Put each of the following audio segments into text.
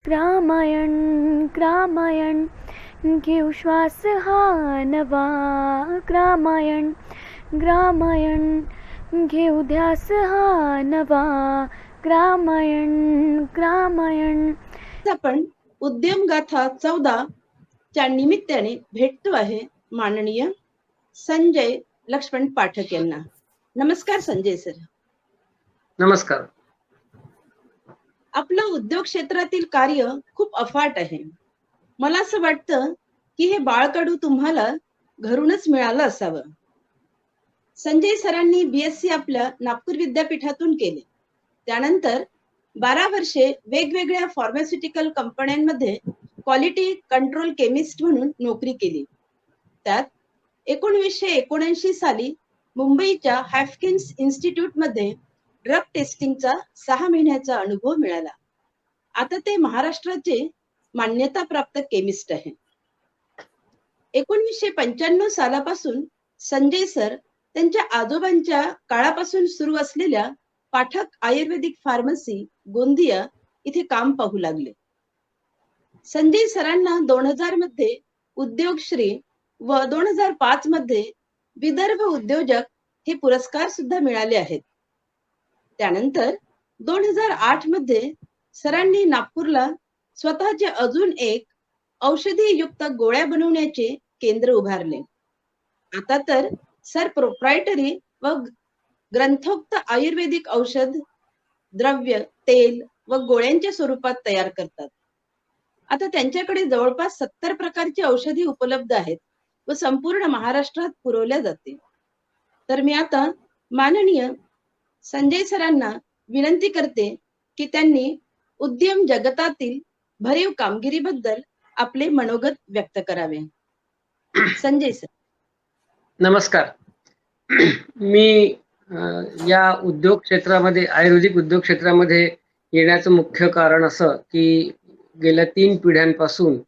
ग्रामायण ग्रामायण घेऊ श्वास हा नवा. ग्रामायण ग्रामायण घेऊ ध्यास हा नवा. ग्रामायण ग्रामायण. आपण उद्यम गाथा 14 च्या निमित्ताने भेटतो आहे माननीय संजय लक्ष्मण पाठक यांना. नमस्कार संजय सर. नमस्कार. आपलं उद्योग क्षेत्रातील कार्य खूप अफाट आहे. मला असं वाटतं की हे बाळकडू तुम्हाला घरूनच मिळालं असावं. संजय सरांनी BSc आपल्या नागपूर विद्यापीठातून केले. त्यानंतर 12 वर्षे वेगवेगळ्या फार्मास्युटिकल कंपन्यांमध्ये क्वालिटी कंट्रोल केमिस्ट म्हणून नोकरी केली. त्यात 1979 साली मुंबईच्या हॅफकिन्स इन्स्टिट्यूट मध्ये ड्रग टेस्टिंगचा 6 महिन्याचा अनुभव मिळाला. आता ते महाराष्ट्राचे मान्यताप्राप्त केमिस्ट आहे. 1995 सालापासून संजय सर त्यांच्या आजोबांच्या काळापासून सुरू असलेल्या पाठक आयुर्वेदिक फार्मसी गोंदिया इथे काम पाहू लागले. संजय सरांना 2000 मध्ये उद्योगश्री व 2005 मध्ये विदर्भ उद्योजक हे पुरस्कार सुद्धा मिळाले आहेत. त्यानंतर 2008 मध्ये सरांनी नागपूरला स्वतःचे अजून एक औषधी युक्त गोळ्या बनवण्याचे केंद्र उभारले. आता तर सर प्रोप्रायटरी व ग्रंथोक्त आयुर्वेदिक औषध द्रव्य, तेल व गोळ्यांच्या स्वरूपात तयार करतात. आता त्यांच्याकडे जवळपास 70 प्रकारची औषधी उपलब्ध आहेत व संपूर्ण महाराष्ट्रात पुरवल्या जाते. तर मी आता माननीय संजय सरांना विनंती करते की त्यांनी उद्यम जगतातील भरीव कामगिरीबद्दल आपले मनोगत व्यक्त करावे. संजय सर. नमस्कार. मी या उद्योग क्षेत्रामध्ये आयुर्वेदिक उद्योग क्षेत्रामध्ये येण्याचं मुख्य कारण असं की गेल्या 3 पिढ्यांपासून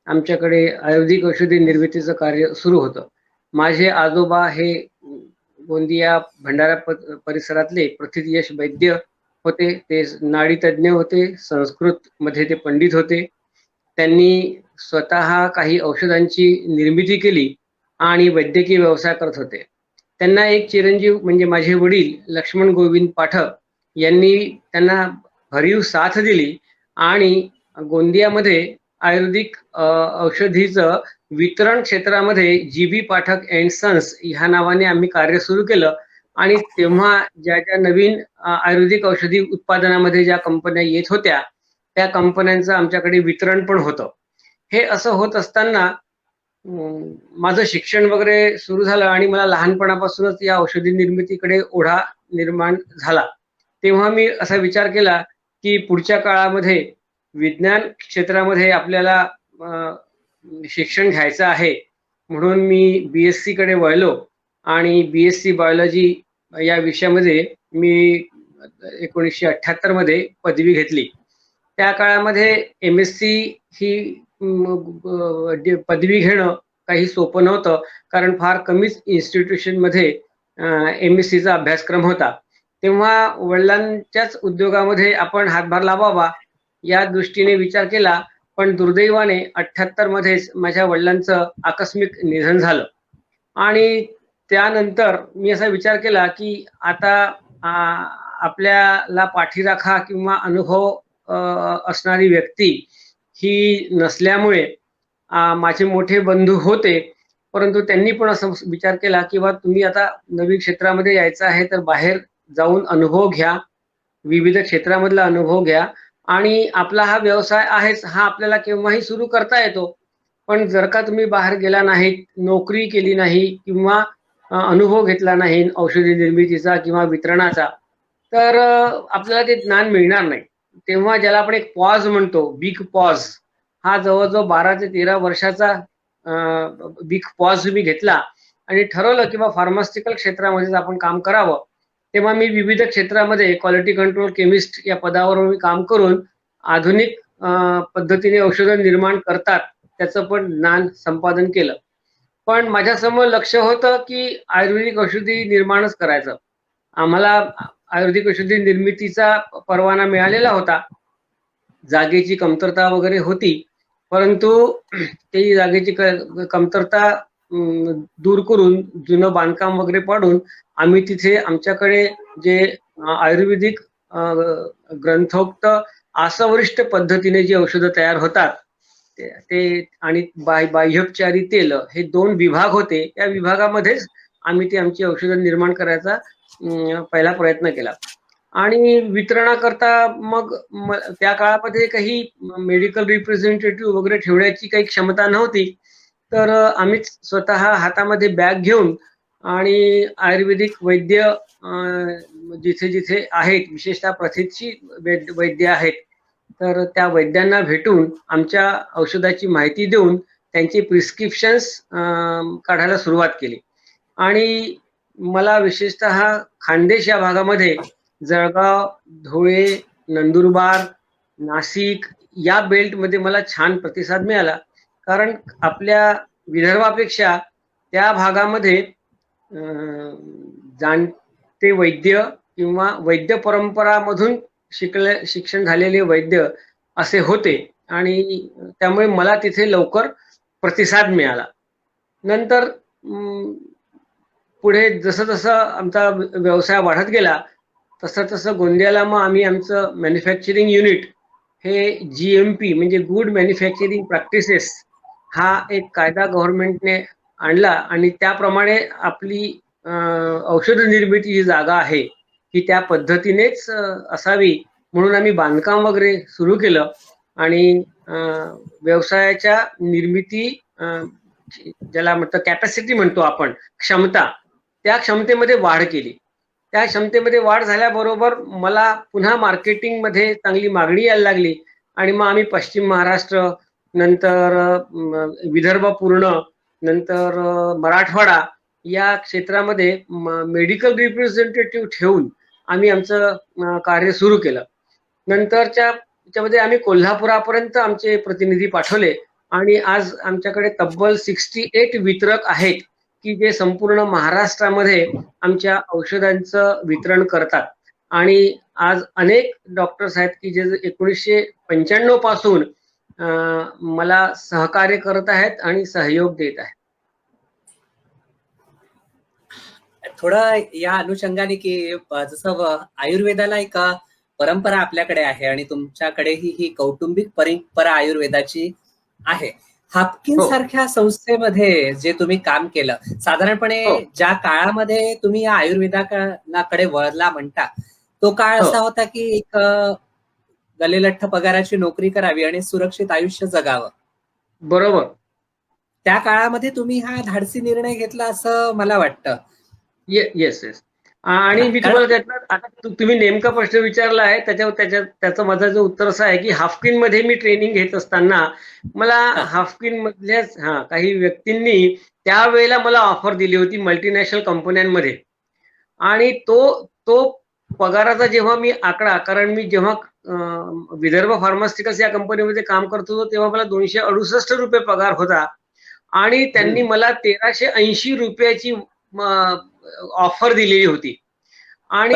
आमच्याकडे आयुर्वेदिक औषधी निर्मितीचं कार्य सुरू होतं. माझे आजोबा हे गोंदिया भंडारा परिसरातले प्रथितयश वैद्य होते. ते नाडी तज्ज्ञ होते. संस्कृत मध्ये ते पंडित होते. त्यांनी स्वतः काही औषधांची निर्मिती केली आणि वैद्यकीय व्यवसाय करत होते. त्यांना एक चिरंजीव म्हणजे माझे वडील लक्ष्मण गोविंद पाठक यांनी त्यांना भरीव साथ दिली आणि गोंदियामध्ये आयुर्वेदिक औषधीचं वितरण क्षेत्रामध्ये GB पाठक अँड सन्स ह्या नावाने आम्ही कार्य सुरू केलं. आणि तेव्हा ज्या ज्या नवीन आयुर्वेदिक औषधी उत्पादनामध्ये ज्या कंपन्या येत होत्या त्या कंपन्यांचं आमच्याकडे वितरण पण होतं. हे असं होत असताना माझं शिक्षण वगैरे सुरू झालं आणि मला लहानपणापासूनच या औषधी निर्मितीकडे ओढा निर्माण झाला. तेव्हा मी असा विचार केला की पुढच्या काळामध्ये विज्ञान क्षेत्रामध्ये आपल्याला शिक्षण घ्यायचं आहे. म्हणून मी BSc कडे वळलो आणि BSc बायोलॉजी या विषयामध्ये मी 1978 मध्ये पदवी घेतली. त्या काळामध्ये MSc ही पदवी घेणं काही सोपं नव्हतं, कारण फार कमीच इन्स्टिट्यूशन मध्ये MScचा अभ्यासक्रम होता. तेव्हा वडिलांच्याच उद्योगामध्ये आपण हातभार लावावा या दृष्टीने विचार केला. पण दुर्दैवाने 78 मध्येच माझ्या वडिलांचं आकस्मिक निधन झालं आणि त्यानंतर मी असा विचार केला की आता आपल्याला पाठीराखा किंवा अनुभव असणारी व्यक्ती ही नसल्यामुळे माझे मोठे बंधू होते, परंतु त्यांनी पण असं विचार केला की बा तुम्ही आता नवीन क्षेत्रामध्ये यायचं आहे तर बाहेर जाऊन अनुभव घ्या, विविध क्षेत्रामधला अनुभव घ्या आणि आपला हा व्यवसाय आहेच, हा आपल्याला केव्हाही सुरू करता येतो. पण जर का तुम्ही बाहेर गेला नाही, नोकरी केली नाही किंवा अनुभव घेतला नाही औषधी निर्मितीचा किंवा वितरणाचा, तर आपल्याला ते ज्ञान मिळणार नाही. तेव्हा ज्याला आपण एक पॉज म्हणतो, बिग पॉज, हा जवळजवळ 12 ते 13 वर्षाचा बिग पॉज मी घेतला आणि ठरवलं की बा फार्मास्युटिकल क्षेत्रामध्ये आपण काम करावं. तेव्हा मी विविध क्षेत्रामध्ये क्वालिटी कंट्रोल केमिस्ट या पदावर मी काम करून आधुनिक पद्धतीने औषधं निर्माण करतात त्याचं पण ज्ञान संपादन केलं. पण माझ्यासमोर लक्ष होतं की आयुर्वेदिक औषधी निर्माणच करायचं. आम्हाला आयुर्वेदिक औषधी निर्मितीचा परवाना मिळालेला होता जागेची कमतरता वगैरे होती, परंतु ती जागेची कमतरता दूर करून जुनं बांधकाम वगैरे पाडून आम्ही तिथे आमच्याकडे जे आयुर्वेदिक ग्रंथोक्त आसवरिष्ट पद्धतीने जी औषधं तयार होतात ते आणि बाह्योपचारी तेल हे 2 विभाग होते. त्या विभागामध्येच आम्ही ती आमची औषधं निर्माण करायचा पहिला प्रयत्न केला. आणि वितरणाकरता मग त्या काळामध्ये काही मेडिकल रिप्रेझेंटेटिव्ह वगैरे ठेवण्याची काही क्षमता नव्हती. तर आम्हीच स्वतः हातामध्ये बॅग घेऊन आणि आयुर्वेदिक वैद्य जिथे जिथे आहेत, विशेषतः प्रथितची वैद्य आहेत, तर त्या वैद्यांना भेटून आमच्या औषधाची माहिती देऊन त्यांची प्रिस्क्रिप्शन्स काढायला सुरुवात केली. आणि मला विशेषतः खानदेश या भागामध्ये जळगाव, धुळे, नंदुरबार, नाशिक या बेल्टमध्ये मला छान प्रतिसाद मिळाला. कारण आपल्या विदर्भापेक्षा त्या भागामध्ये जाणते वैद्य किंवा वैद्य परंपरामधून शिक्षण झालेले वैद्य असे होते आणि त्यामुळे मला तिथे लवकर प्रतिसाद मिळाला. नंतर पुढे जसं जसं आमचा व्यवसाय वाढत गेला तसं तसं गोंदियाला मग आम्ही आमचं मॅन्युफॅक्चरिंग युनिट हे GMP म्हणजे गुड मॅन्युफॅक्चरिंग प्रॅक्टिसेस हा एक कायदा गव्हर्नमेंटने आणला आणि त्याप्रमाणे आपली औषध निर्मिती जी जागा आहे ती त्या पद्धतीनेच असावी म्हणून आम्ही बांधकाम वगैरे सुरू केलं आणि व्यवसायाच्या निर्मिती ज्याला म्हणतो कॅपॅसिटी म्हणतो आपण, क्षमता, त्या क्षमतेमध्ये वाढ केली. त्या क्षमतेमध्ये वाढ झाल्याबरोबर मला पुन्हा मार्केटिंगमध्ये चांगली मागणी यायला लागली आणि मग आम्ही पश्चिम महाराष्ट्र, नंतर विदर्भ पूर्ण, नंतर मराठवाडा या क्षेत्रामध्ये मेडिकल रिप्रेझेंटेटिव्ह ठेवून आम्ही आमचं कार्य सुरू केलं. नंतरच्या त्याच्यामध्ये आम्ही कोल्हापुरापर्यंत आमचे प्रतिनिधी पाठवले आणि आज आमच्याकडे तब्बल 68 वितरक आहेत की जे संपूर्ण महाराष्ट्रामध्ये आमच्या औषधांचं वितरण करतात. आणि आज अनेक डॉक्टर्स आहेत की जे 1995 पासून मला सहकार्य करत आहेत आणि सहयोग देत आहेत. थोडं या अनुषंगाने की जसं आयुर्वेदाला एक परंपरा आपल्याकडे आहे आणि तुमच्याकडेही ही कौटुंबिक परंपरा आयुर्वेदाची आहे. हाफकिन सारख्या संस्थेमध्ये जे तुम्ही काम केलं, साधारणपणे ज्या काळामध्ये तुम्ही या आयुर्वेदाकडे वळला म्हणता तो काळ असा होता की एक गलेलठ्ठ पगाराची नोकरी करावी आणि सुरक्षित आयुष्य जगावं. बरोबर. त्या काळामध्ये तुम्ही हा धाडसी निर्णय घेतला असं मला वाटतं. येस. आणि मी तुम्हाला आता तुम्ही नेमका प्रश्न विचारला आहे त्याचं माझं जो उत्तर असं आहे की हाफकिन मध्ये मी ट्रेनिंग घेत असताना मला हाफकिन मधल्याच काही व्यक्तींनी त्यावेळेला मला ऑफर दिली होती मल्टीनॅशनल कंपन्यांमध्ये. आणि तो पगाराचा जेव्हा मी आकडा, कारण मी जेव्हा विदर्भ फार्मास्युटिकल्स या कंपनीमध्ये काम करत होतो तेव्हा मला 268 रुपये पगार होता आणि त्यांनी मला 1380 रुपयाची ऑफर दिलेली होती. आणि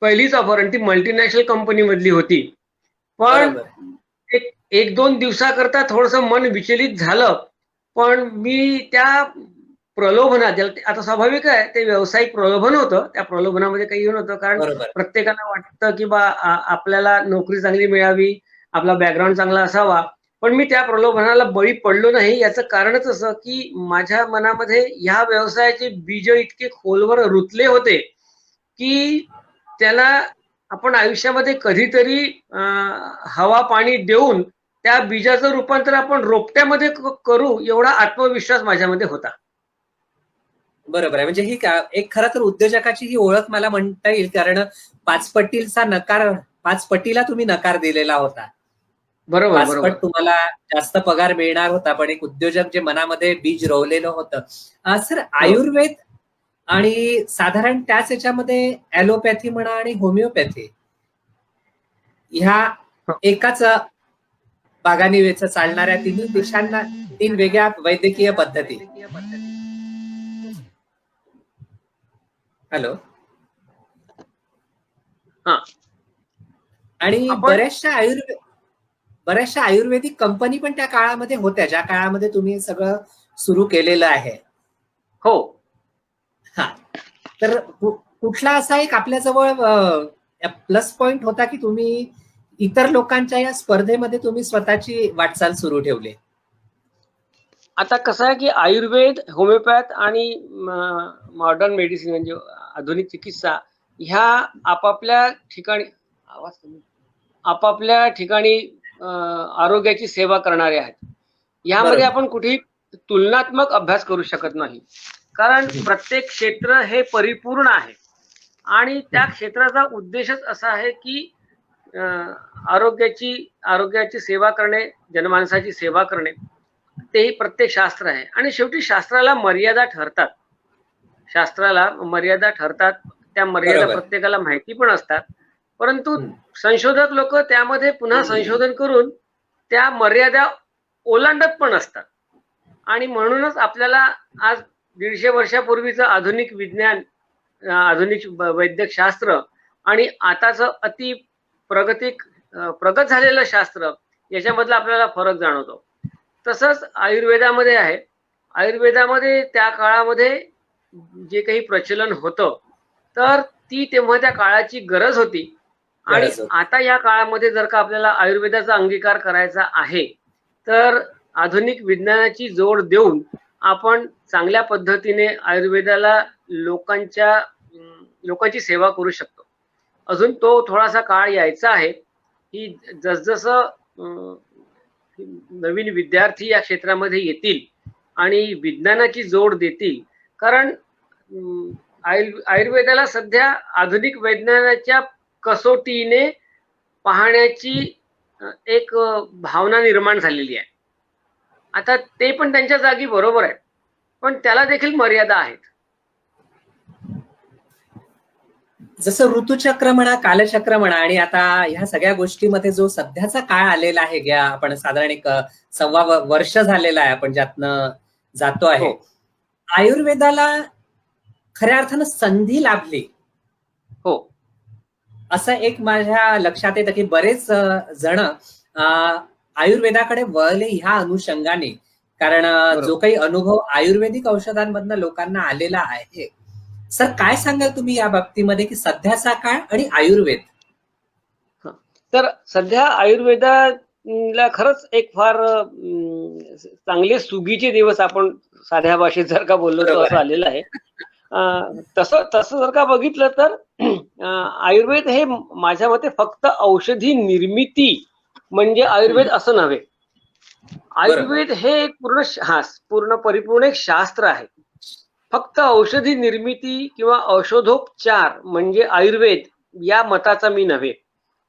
पहिलीच ऑफर आणि ती मल्टीनॅशनल कंपनी मधली होती. पण एक दोन दिवसाकरता थोडस मन विचलित झालं, पण मी त्या प्रलोभनात, आता स्वाभाविक आहे ते व्यावसायिक प्रलोभन होतं, त्या प्रलोभनामध्ये काही नव्हतं. कारण प्रत्येकाला वाटतं की बा आपल्याला नोकरी चांगली मिळावी, आपला बॅकग्राऊंड चांगला असावा. पण मी त्या प्रलोभनाला बळी पडलो नाही. याचं कारणच असं की माझ्या मनामध्ये ह्या व्यवसायाचे बीज इतके खोलवर रुतले होते की त्याला आपण आयुष्यामध्ये कधीतरी हवा पाणी देऊन त्या बीजाचं रूपांतर आपण रोपट्यामध्ये करू एवढा आत्मविश्वास माझ्यामध्ये होता. बरोबर आहे. म्हणजे ही एक खरं तर उद्योजकाची ही ओळख मला म्हणता येईल, कारण 5 पटीला तुम्ही नकार दिलेला होता. बरोबर. 5 पट तुम्हाला जास्त पगार मिळणार होता, पण एक उद्योजक जे मनामध्ये बीज रोवलेलं होतं. सर, आयुर्वेद आणि साधारण त्याच याच्यामध्ये ॲलोपॅथी म्हणा आणि होमिओपॅथी ह्या एकाच बागाने चालणाऱ्या तिन्ही देशांना 3 वेगळ्या वैद्यकीय पद्धती. हॅलो. आणि आपण बऱ्याचशा आयुर्वेदिक कंपनी पण त्या काळामध्ये होत्या, ज्या काळामध्ये तुम्ही हे सगळं सुरू केलेलं आहे. हो, हा, तर कुठला असा एक आपल्याजवळ प्लस पॉइंट होता की तुम्ही इतर लोकांच्या या स्पर्धेमध्ये तुम्ही स्वतःची वाटचाल सुरू ठेवली? आता कसं आहे की आयुर्वेद, होमिओपॅथ आणि मॉडर्न मेडिसिन म्हणजे आधुनिक चिकित्सा ह्या आपापल्या ठिकाणी आपापल्या ठिकाणी आरोग्याची सेवा करणारे आहेत. यामध्ये बरोबर. आपण कुठेही तुलनात्मक अभ्यास करू शकत नाही, कारण प्रत्येक क्षेत्र हे परिपूर्ण आहे आणि त्या क्षेत्राचा उद्देशच असा आहे की आरोग्याची सेवा करणे, जनमानसाची सेवा करणे, तेही प्रत्येक शास्त्र आहे. आणि शेवटी शास्त्राला मर्यादा ठरतात, त्या मर्यादा बरोबर. प्रत्येकाला माहिती पण असतात, परंतु संशोधक लोक त्यामध्ये पुन्हा संशोधन करून त्या मर्यादा ओलांडत पण असतात. आणि म्हणूनच आपल्याला आज 150 वर्षापूर्वीचं आधुनिक विज्ञान, आधुनिक वैद्यक शास्त्र आणि आताच अति प्रगत झालेलं शास्त्र याच्यामधला आपल्याला फरक जाणवतो. तसंच आयुर्वेदामध्ये आहे. आयुर्वेदामध्ये त्या काळामध्ये जे काही प्रचलन होतं तर ती तेव्हा त्या काळाची गरज होती. आणि आता या काळामध्ये जर का आपल्याला आयुर्वेदाचा अंगीकार करायचा आहे तर आधुनिक विज्ञानाची जोड देऊन आपण चांगल्या पद्धतीने आयुर्वेदाला लोकांची सेवा करू शकतो. अजून तो थोडासा काळ यायचा आहे की जसजसं नवीन विद्यार्थी या क्षेत्रामध्ये येतील आणि विज्ञानाची जोड देतील, कारण आयुर्वेदाला सध्या आधुनिक वैज्ञानाच्या कसोटीने पाहण्याची एक भावना निर्माण झालेली आहे. आता ते पण त्यांच्या जागी बरोबर आहे, पण त्याला देखील मर्यादा आहेत. जसं ऋतुचक्र म्हणा, कालचक्र म्हणा, आणि आता ह्या सगळ्या गोष्टीमध्ये जो सध्याचा काळ आलेला आहे, घ्या आपण साधारण एक 1.25 वर्ष झालेला आहे आपण ज्यातनं जातो आहे. आयुर्वेदाला खऱ्या अर्थानं संधी लाभली हो, असं एक माझ्या लक्षात येतं की बरेच जण आयुर्वेदाकडे वळले ह्या अनुषंगाने, कारण जो काही अनुभव आयुर्वेदिक औषधांमधनं लोकांना आलेला आहे. सर, काय सांगाल तुम्ही या बाबतीमध्ये की सध्याचा काळ आणि आयुर्वेद? तर सध्या आयुर्वेदाला खरंच एक फार चांगले सुगीचे दिवस, आपण साध्या भाषेत जर का बोललो तर असं आलेलं आहे. तसं जर का बघितलं तर आयुर्वेद हे माझ्या मते फक्त औषधी निर्मिती म्हणजे आयुर्वेद असं नव्हे. आयुर्वेद हे एक पूर्ण परिपूर्ण एक शास्त्र आहे. फक्त औषधी निर्मिती किंवा औषधोपचार म्हणजे आयुर्वेद या मताचा मी नव्हे,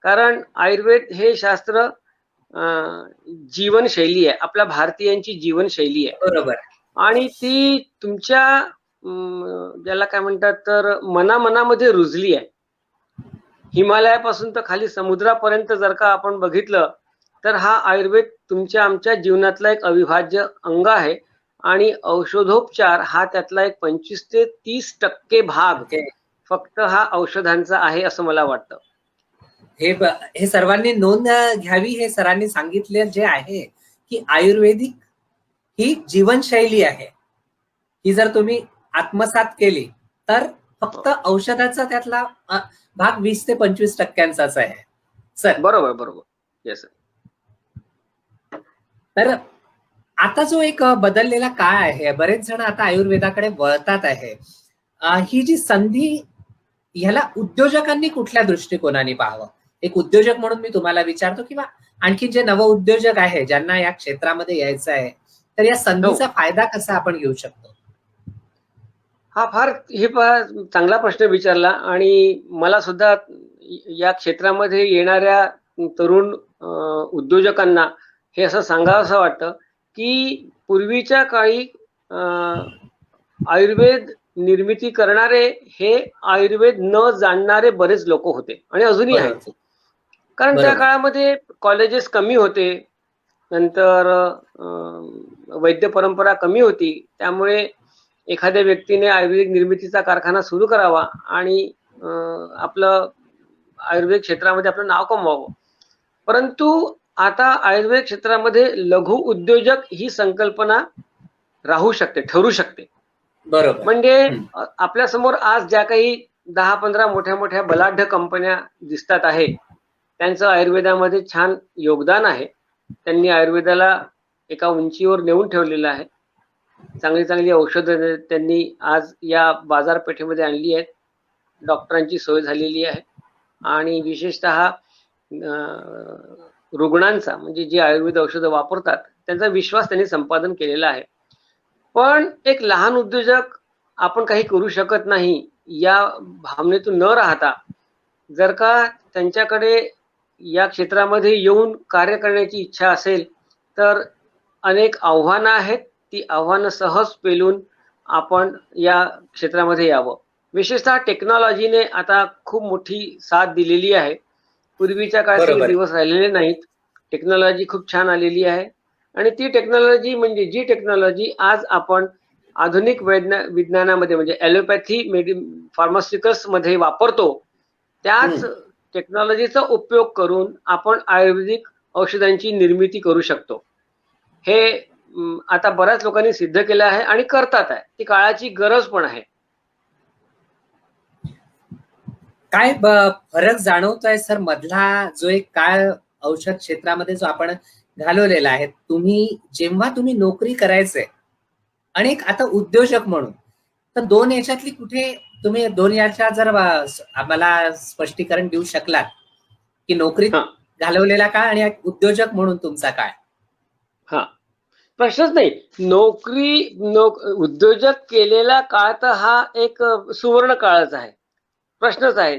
कारण आयुर्वेद हे शास्त्र जीवनशैली आहे, आपल्या भारतीयांची जीवनशैली आहे. बरोबर. आणि ती तुमच्या ज्याला काय म्हणतात तर मनामध्ये रुजली आहे. हिमालयापासून तर खाली समुद्रापर्यंत जर का आपण बघितलं तर हा आयुर्वेद तुमच्या आमच्या जीवनातला एक अविभाज्य अंग आहे. आणि औषधोपचार हा त्यातला एक 25 ते 30% भाग फक्त हा औषधांचा आहे असं मला वाटतं. हे सर्वांनी नोंद घ्यावी. हे सरांनी सांगितले जे आहे की आयुर्वेदिक ही जीवनशैली आहे, ही जर तुम्ही आत्मसात केली तर फक्त औषधाचा त्यातला भाग 20 ते 25% आहे. सर, बरोबर. येस. तर आता जो एक बदललेला काळ आहे, बरेच जण आता आयुर्वेदाकडे वळतात आहे. ही जी संधी, ह्याला उद्योजकांनी कुठल्या दृष्टिकोनाने पाहावं? एक उद्योजक म्हणून मी तुम्हाला विचारतो, किंवा आणखी जे नव उद्योजक आहे ज्यांना या क्षेत्रामध्ये यायचं आहे, तर या संधीचा फायदा कसा आपण घेऊ शकतो? हा फार चांगला प्रश्न विचारला. आणि मला सुद्धा या क्षेत्रामध्ये येणाऱ्या तरुण उद्योजकांना हे असं सांगावंसं वाटतं की पूर्वीच्या काळी आयुर्वेद निर्मिती करणारे हे आयुर्वेद न जाणणारे बरेच लोक होते आणि अजूनही आहेत. कारण त्या काळामध्ये कॉलेजेस कमी होते, नंतर वैद्य परंपरा कमी होती, त्यामुळे एखाद्या व्यक्तीने आयुर्वेदिक निर्मितीचा कारखाना सुरू करावा आणि आपलं आयुर्वेद क्षेत्रामध्ये आपलं नाव कमवावं. परंतु आता आयुर्वेद क्षेत्रामध्ये लघु उद्योजक ही संकल्पना राहू शकते, ठरू शकते. बरोबर. म्हणजे आपल्या समोर आज ज्या काही 10-15 मोठ्या मोठ्या बलाढ्य कंपन्या दिसतात आहे, त्यांचं आयुर्वेदामध्ये छान योगदान आहे. त्यांनी आयुर्वेदाला एका उंचीवर नेऊन ठेवलेलं आहे. चांगली चांगली औषधं त्यांनी आज या बाजारपेठेमध्ये आणली आहेत. डॉक्टरांची सोय झालेली आहे आणि विशेषतः रुग्णांचा म्हणजे जे आयुर्वेद औषधं वापरतात त्यांचा विश्वास त्यांनी संपादन केलेला आहे. पण एक लहान उद्योजक आपण काही करू शकत नाही या भावनेतून न राहता जर का त्यांच्याकडे या क्षेत्रामध्ये येऊन कार्य करण्याची इच्छा असेल तर अनेक आव्हानं आहेत. ती आव्हानं सहज पेलून आपण या क्षेत्रामध्ये यावं. विशेषतः टेक्नॉलॉजीने आता खूप मोठी साथ दिलेली आहे. पूर्वीच्या काळात दिवस राहिलेले नाहीत. टेक्नॉलॉजी खूप छान आलेली आहे आणि ती टेक्नॉलॉजी म्हणजे जी टेक्नॉलॉजी आज आपण आधुनिक विज्ञानामध्ये म्हणजे ॲलोपॅथी फार्मास्युटिकल्स मध्ये वापरतो त्याच टेक्नॉलॉजीचा उपयोग करून आपण आयुर्वेदिक औषधांची निर्मिती करू शकतो. हे आता बऱ्याच लोकांनी सिद्ध केलं आहे आणि करतात आहे. ती काळाची गरज पण आहे. काय फरक जाणवतोय सर मधला जो एक काळ औषध क्षेत्रामध्ये जो आपण घालवलेला आहे, जेव्हा तुम्ही नोकरी करायचे आणि एक आता उद्योजक म्हणून, तर दोन याच्यातली कुठे तुम्ही दोन याच्या जर आम्हाला स्पष्टीकरण देऊ शकलात की नोकरीत घालवलेला काळ आणि एक उद्योजक म्हणून तुमचा काळ? हा प्रश्नच नाही. उद्योजक केलेला काळ तर हा एक सुवर्ण काळच आहे. प्रश्नच आहे.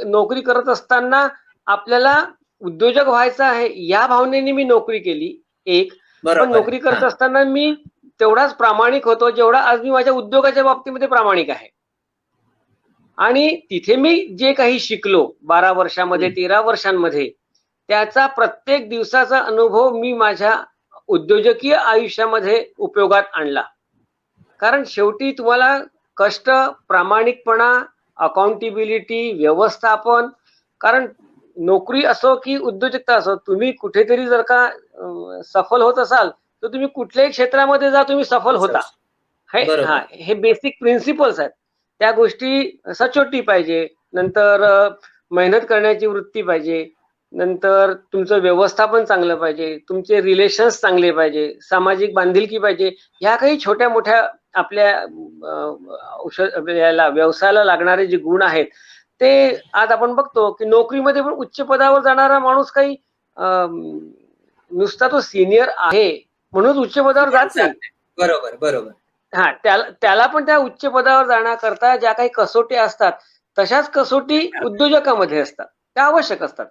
नोकरी करत असताना आपल्याला उद्योजक व्हायचं आहे या भावनेने मी नोकरी केली एक. पण नोकरी करत असताना मी तेवढाच प्रामाणिक होतो जेवढा आज मी माझ्या उद्योगाच्या बाबतीमध्ये प्रामाणिक आहे. आणि तिथे मी जे काही शिकलो 12 वर्षामध्ये 13 वर्षांमध्ये त्याचा प्रत्येक दिवसाचा अनुभव मी माझ्या उद्योजकीय आयुष्यामध्ये उपयोगात आणला. कारण शेवटी तुम्हाला कष्ट, प्रामाणिकपणा, अकाउंटेबिलिटी, व्यवस्थापन, कारण नोकरी असो की उद्योजकता असो तुम्ही कुठेतरी जर का सफल होत असाल तर तुम्ही कुठल्याही क्षेत्रामध्ये जा तुम्ही सफल होता. हे बेसिक प्रिन्सिपल्स आहेत. त्या गोष्टी सचोटी पाहिजे, नंतर मेहनत करण्याची वृत्ती पाहिजे, नंतर तुमचं व्यवस्थापन चांगलं पाहिजे, तुमचे रिलेशन्स चांगले पाहिजे, सामाजिक बांधिलकी पाहिजे. ह्या काही छोट्या मोठ्या आपल्या व्यवसायाला लागणारे जे गुण आहेत ते आज आपण बघतो की नोकरीमध्ये पण उच्च पदावर जाणारा माणूस काही नुसता तो सिनियर आहे म्हणून उच्च पदावर जात नाही. बरोबर. हा त्याला पण त्या उच्च पदावर जाण्याकरता ज्या काही कसोटी असतात तशाच कसोटी उद्योजकामध्ये असतात, त्या आवश्यक असतात.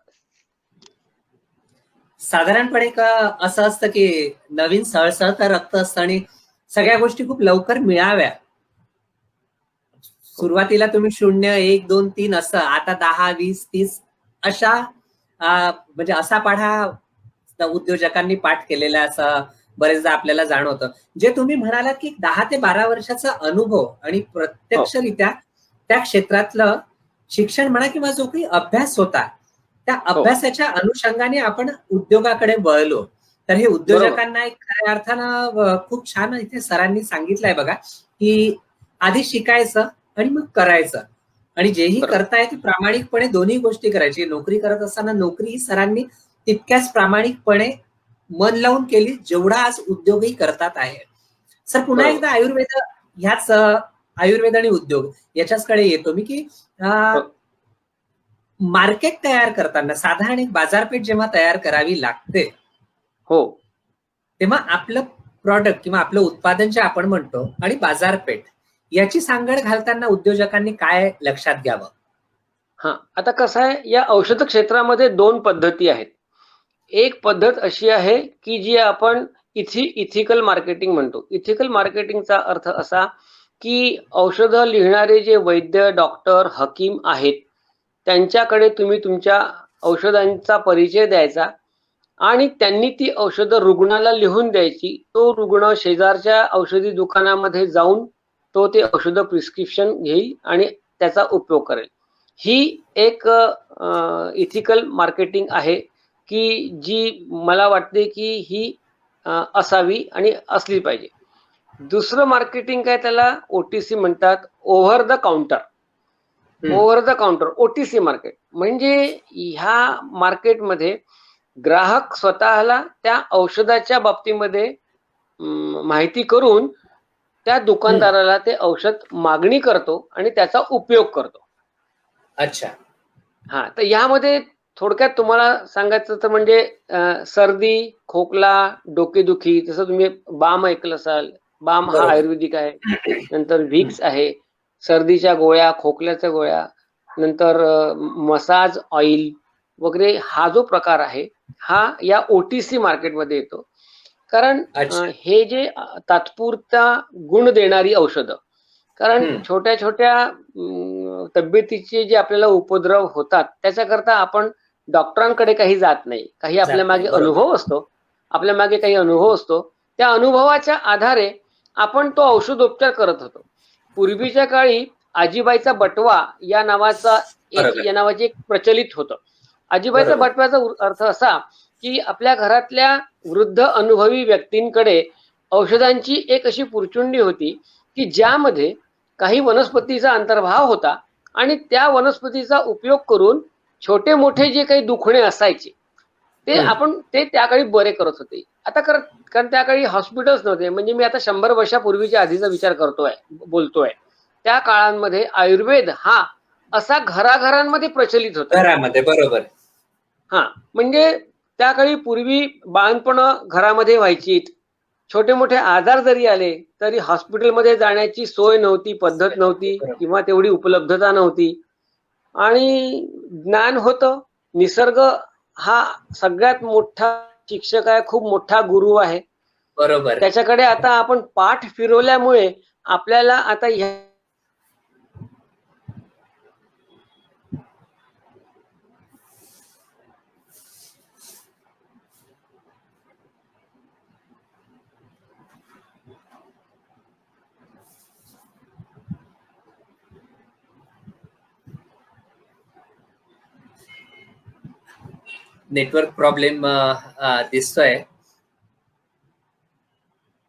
साधारणपणे असं असतं की नवीन सळसळतं रक्त असतं आणि सगळ्या गोष्टी खूप लवकर मिळाव्या. सुरुवातीला तुम्ही 0, 1, 2, 3 असं, आता 10, 20, 30 अशा म्हणजे असा पाढा उद्योजकांनी पाठ केलेला असं बरेचदा आपल्याला जाणवतं. जे तुम्ही म्हणालात की 10 ते 12 वर्षाचा अनुभव आणि प्रत्यक्षरित्या त्या क्षेत्रातलं शिक्षण म्हणा किंवा जो काही अभ्यास होता त्या अभ्यासाच्या अनुषंगाने आपण उद्योगाकडे वळलो. तर हे उद्योजकांना एक खऱ्या अर्थानं खूप छान इथे सरांनी सांगितलंय बघा की आधी शिकायचं आणि मग करायचं आणि जेही करताय ते प्रामाणिकपणे दोन्ही गोष्टी करायची. नोकरी करत असताना नोकरी सरांनी तितक्याच प्रामाणिकपणे मन लावून केली जेवढा आज उद्योगही करतात आहे. सर पुन्हा एकदा आयुर्वेद आणि उद्योग याच्याचकडे येतो मी की मार्केट तयार करताना साधारण एक बाजारपेठ जेव्हा तयार करावी लागते तेव्हा आपलं प्रॉडक्ट किंवा आपलं उत्पादन जे आपण म्हणतो आणि बाजारपेठ याची सांगड घालताना उद्योजकांनी काय लक्षात घ्यावं? आता कसं आहे, या औषध क्षेत्रामध्ये 2 पद्धती आहेत. एक पद्धत अशी आहे की जी आपण इथिकल मार्केटिंग म्हणतो. इथिकल मार्केटिंगचा अर्थ असा की औषधं लिहिणारे जे वैद्य, डॉक्टर, हकीम आहेत त्यांच्याकडे तुम्ही तुमच्या औषधांचा परिचय द्यायचा आणि त्यांनी ती औषधं रुग्णाला लिहून द्यायची. तो रुग्ण शेजारच्या औषधी दुकानामध्ये जाऊन तो ते औषधं प्रिस्क्रिप्शन घेईल आणि त्याचा उपयोग करेल. ही एक इथिकल मार्केटिंग आहे की जी मला वाटते की ही असावी आणि असली पाहिजे. दुसरं मार्केटिंग काय, त्याला OTC म्हणतात, over the counter. Over the counter OTC market म्हणजे ह्या मार्केटमध्ये ग्राहक स्वतःला त्या औषधाच्या बाबतीमध्ये माहिती करून त्या दुकानदाराला ते औषध मागणी करतो आणि त्याचा उपयोग करतो. अच्छा. हा, तर यामध्ये थोडक्यात तुम्हाला सांगायचं तर म्हणजे सर्दी, खोकला, डोकेदुखी, जसं तुम्ही बाम ऐकलं असाल, बाम हा बरोबर. आयुर्वेदिक आहे. नंतर व्हिक्स आहे, सर्दीच्या गोळ्या, खोकल्याच्या गोळ्या, नंतर मसाज ऑइल वगैरे हा जो प्रकार आहे हा या OTC मार्केटमध्ये येतो. कारण अच्छा. हे जे तात्पुरता गुण देणारी औषधं, कारण छोट्या छोट्या तब्येतीचे जे आपल्याला उपद्रव होतात त्याच्याकरता आपण डॉक्टरांकडे काही जात नाही. काही आपल्या मागे अनुभव असतो, आपल्या मागे काही अनुभव असतो. त्या अनुभवाच्या आधारे आपण तो औषधोपचार करत होतो. पूर्वीच्या काळी आजीबाईचा बटवा या नावाचे एक प्रचलित होतं. आजीबाईचा बटव्याचा अर्थ असा की आपल्या घरातल्या वृद्ध अनुभवी व्यक्तींकडे औषधांची एक अशी पुरचुंडी होती की ज्यामध्ये काही वनस्पतीचा अंतर्भाव होता आणि त्या वनस्पतीचा उपयोग करून छोटे मोठे जे काही दुखणे असायचे ते आपण त्या काळी बरे करत होते. आता कारण त्या काळी हॉस्पिटल्स नव्हते. म्हणजे मी आता 100 वर्षापूर्वीच्या आधीचा विचार बोलतोय. त्या काळांमध्ये आयुर्वेद हा असा घराघरांमध्ये प्रचलित होता. घरामध्ये. बरोबर. हा, म्हणजे त्या काळी पूर्वी बाळंतपण घरामध्ये व्हायची. छोटे मोठे आजार जरी आले तरी हॉस्पिटलमध्ये जाण्याची सोय नव्हती, पद्धत नव्हती किंवा तेवढी उपलब्धता नव्हती. आणि ज्ञान होतं. निसर्ग हा सगळ्यात मोठा शिक्षक आहे, खूप मोठा गुरु आहे. बरोबर. त्याच्याकडे आता आपण पाठ फिरवल्यामुळे आपल्याला आता ह्या नेटवर्क प्रॉब्लेम दिसतोय.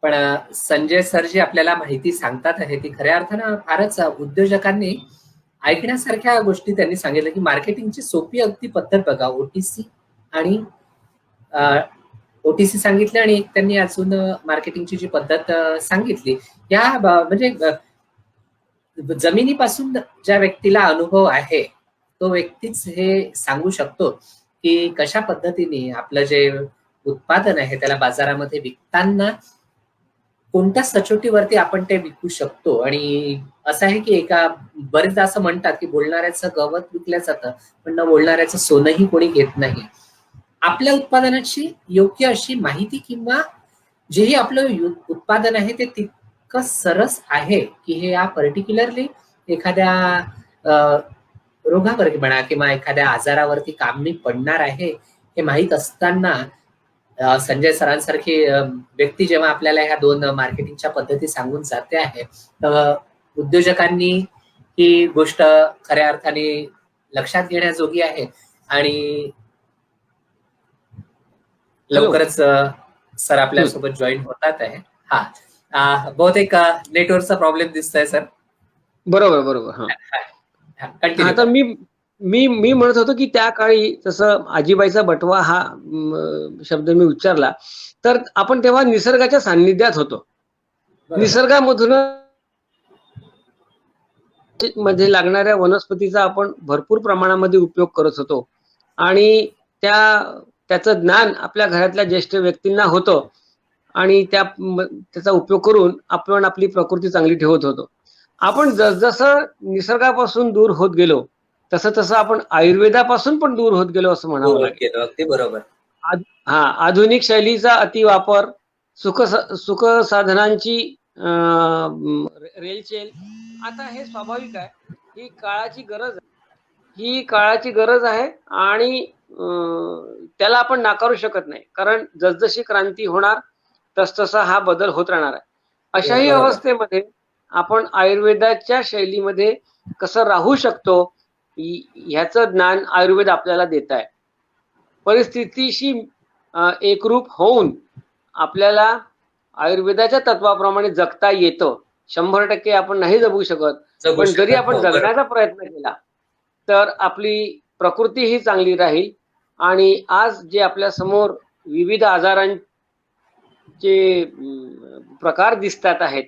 पण संजय सर जी आपल्याला माहिती सांगतात आहे ती खऱ्या अर्थानं फारच उद्योजकांनी ऐकण्यासारख्या गोष्टी त्यांनी सांगितलं की मार्केटिंगची सोपी अगदी पद्धत बघा. OTC सांगितलं आणि त्यांनी अजून मार्केटिंगची जी पद्धत सांगितली. या म्हणजे जमिनीपासून ज्या व्यक्तीला अनुभव आहे तो व्यक्तीच हे सांगू शकतो की कशा पद्धतीने आपलं जे उत्पादन आहे त्याला बाजारामध्ये विकताना कोणत्या सचोटीवरती आपण ते विकू शकतो. आणि असं आहे की बरेचदा असं म्हणतात की बोलणाऱ्याचं गवत विकलं जातं पण न बोलणाऱ्याचं सोनंही कोणी घेत नाही. आपल्या उत्पादनाची योग्य अशी माहिती किंवा जेही आपलं उत्पादन आहे ते तितकं सरस आहे की हे या पर्टिक्युलरली एखाद्या रोगावर म्हणा किंवा एखाद्या आजारावरती कामी पडणार आहे हे माहीत असताना संजय सरांसारखी व्यक्ती जेव्हा आपल्याला ह्या 2 मार्केटिंगच्या पद्धती सांगून जाते आहे तर उद्योजकांनी ही गोष्ट खऱ्या अर्थाने लक्षात घेण्याजोगी आहे. आणि लवकरच सर आपल्यासोबत जॉईन होतात आहे. हा, बहुतेक नेटवर्कचा प्रॉब्लेम दिसतोय सर. बरोबर. आता मी म्हणत होतो की त्या काळी जसं आजीबाईचा बटवा हा शब्द मी उच्चारला तर आपण तेव्हा निसर्गाच्या सान्निध्यात होतो. निसर्गामधून मध्ये लागणाऱ्या वनस्पतीचा आपण भरपूर प्रमाणामध्ये उपयोग करत होतो आणि त्याचं ज्ञान आपल्या घरातल्या ज्येष्ठ व्यक्तींना होतं आणि त्याचा उपयोग करून आपण आपली प्रकृती चांगली ठेवत होतो. आपण जसजसं निसर्गापासून दूर होत गेलो तसं आपण आयुर्वेदापासून पण दूर होत गेलो असं म्हणावं लागेल. अगदी बरोबर. आधुनिक शैलीचा अतिवापर, सुख साधनांची रेलचेल, आता हे स्वाभाविक आहे. ही काळाची गरज आहे आणि त्याला आपण नाकारू शकत नाही. कारण जसजशी क्रांती होणार तसतसा हा बदल होत राहणार आहे. अशाही अवस्थेमध्ये आपण आयुर्वेदाच्या शैलीमध्ये कसं राहू शकतो ह्याचं ज्ञान आयुर्वेद आपल्याला देत आहे. परिस्थितीशी एकरूप होऊन आपल्याला आयुर्वेदाच्या तत्वाप्रमाणे जगता येतं. 100% आपण नाही जगू शकत, पण जरी आपण जगण्याचा प्रयत्न केला तर आपली प्रकृती ही चांगली राहील. आणि आज जे आपल्या समोर विविध आजारांचे प्रकार दिसतात आहेत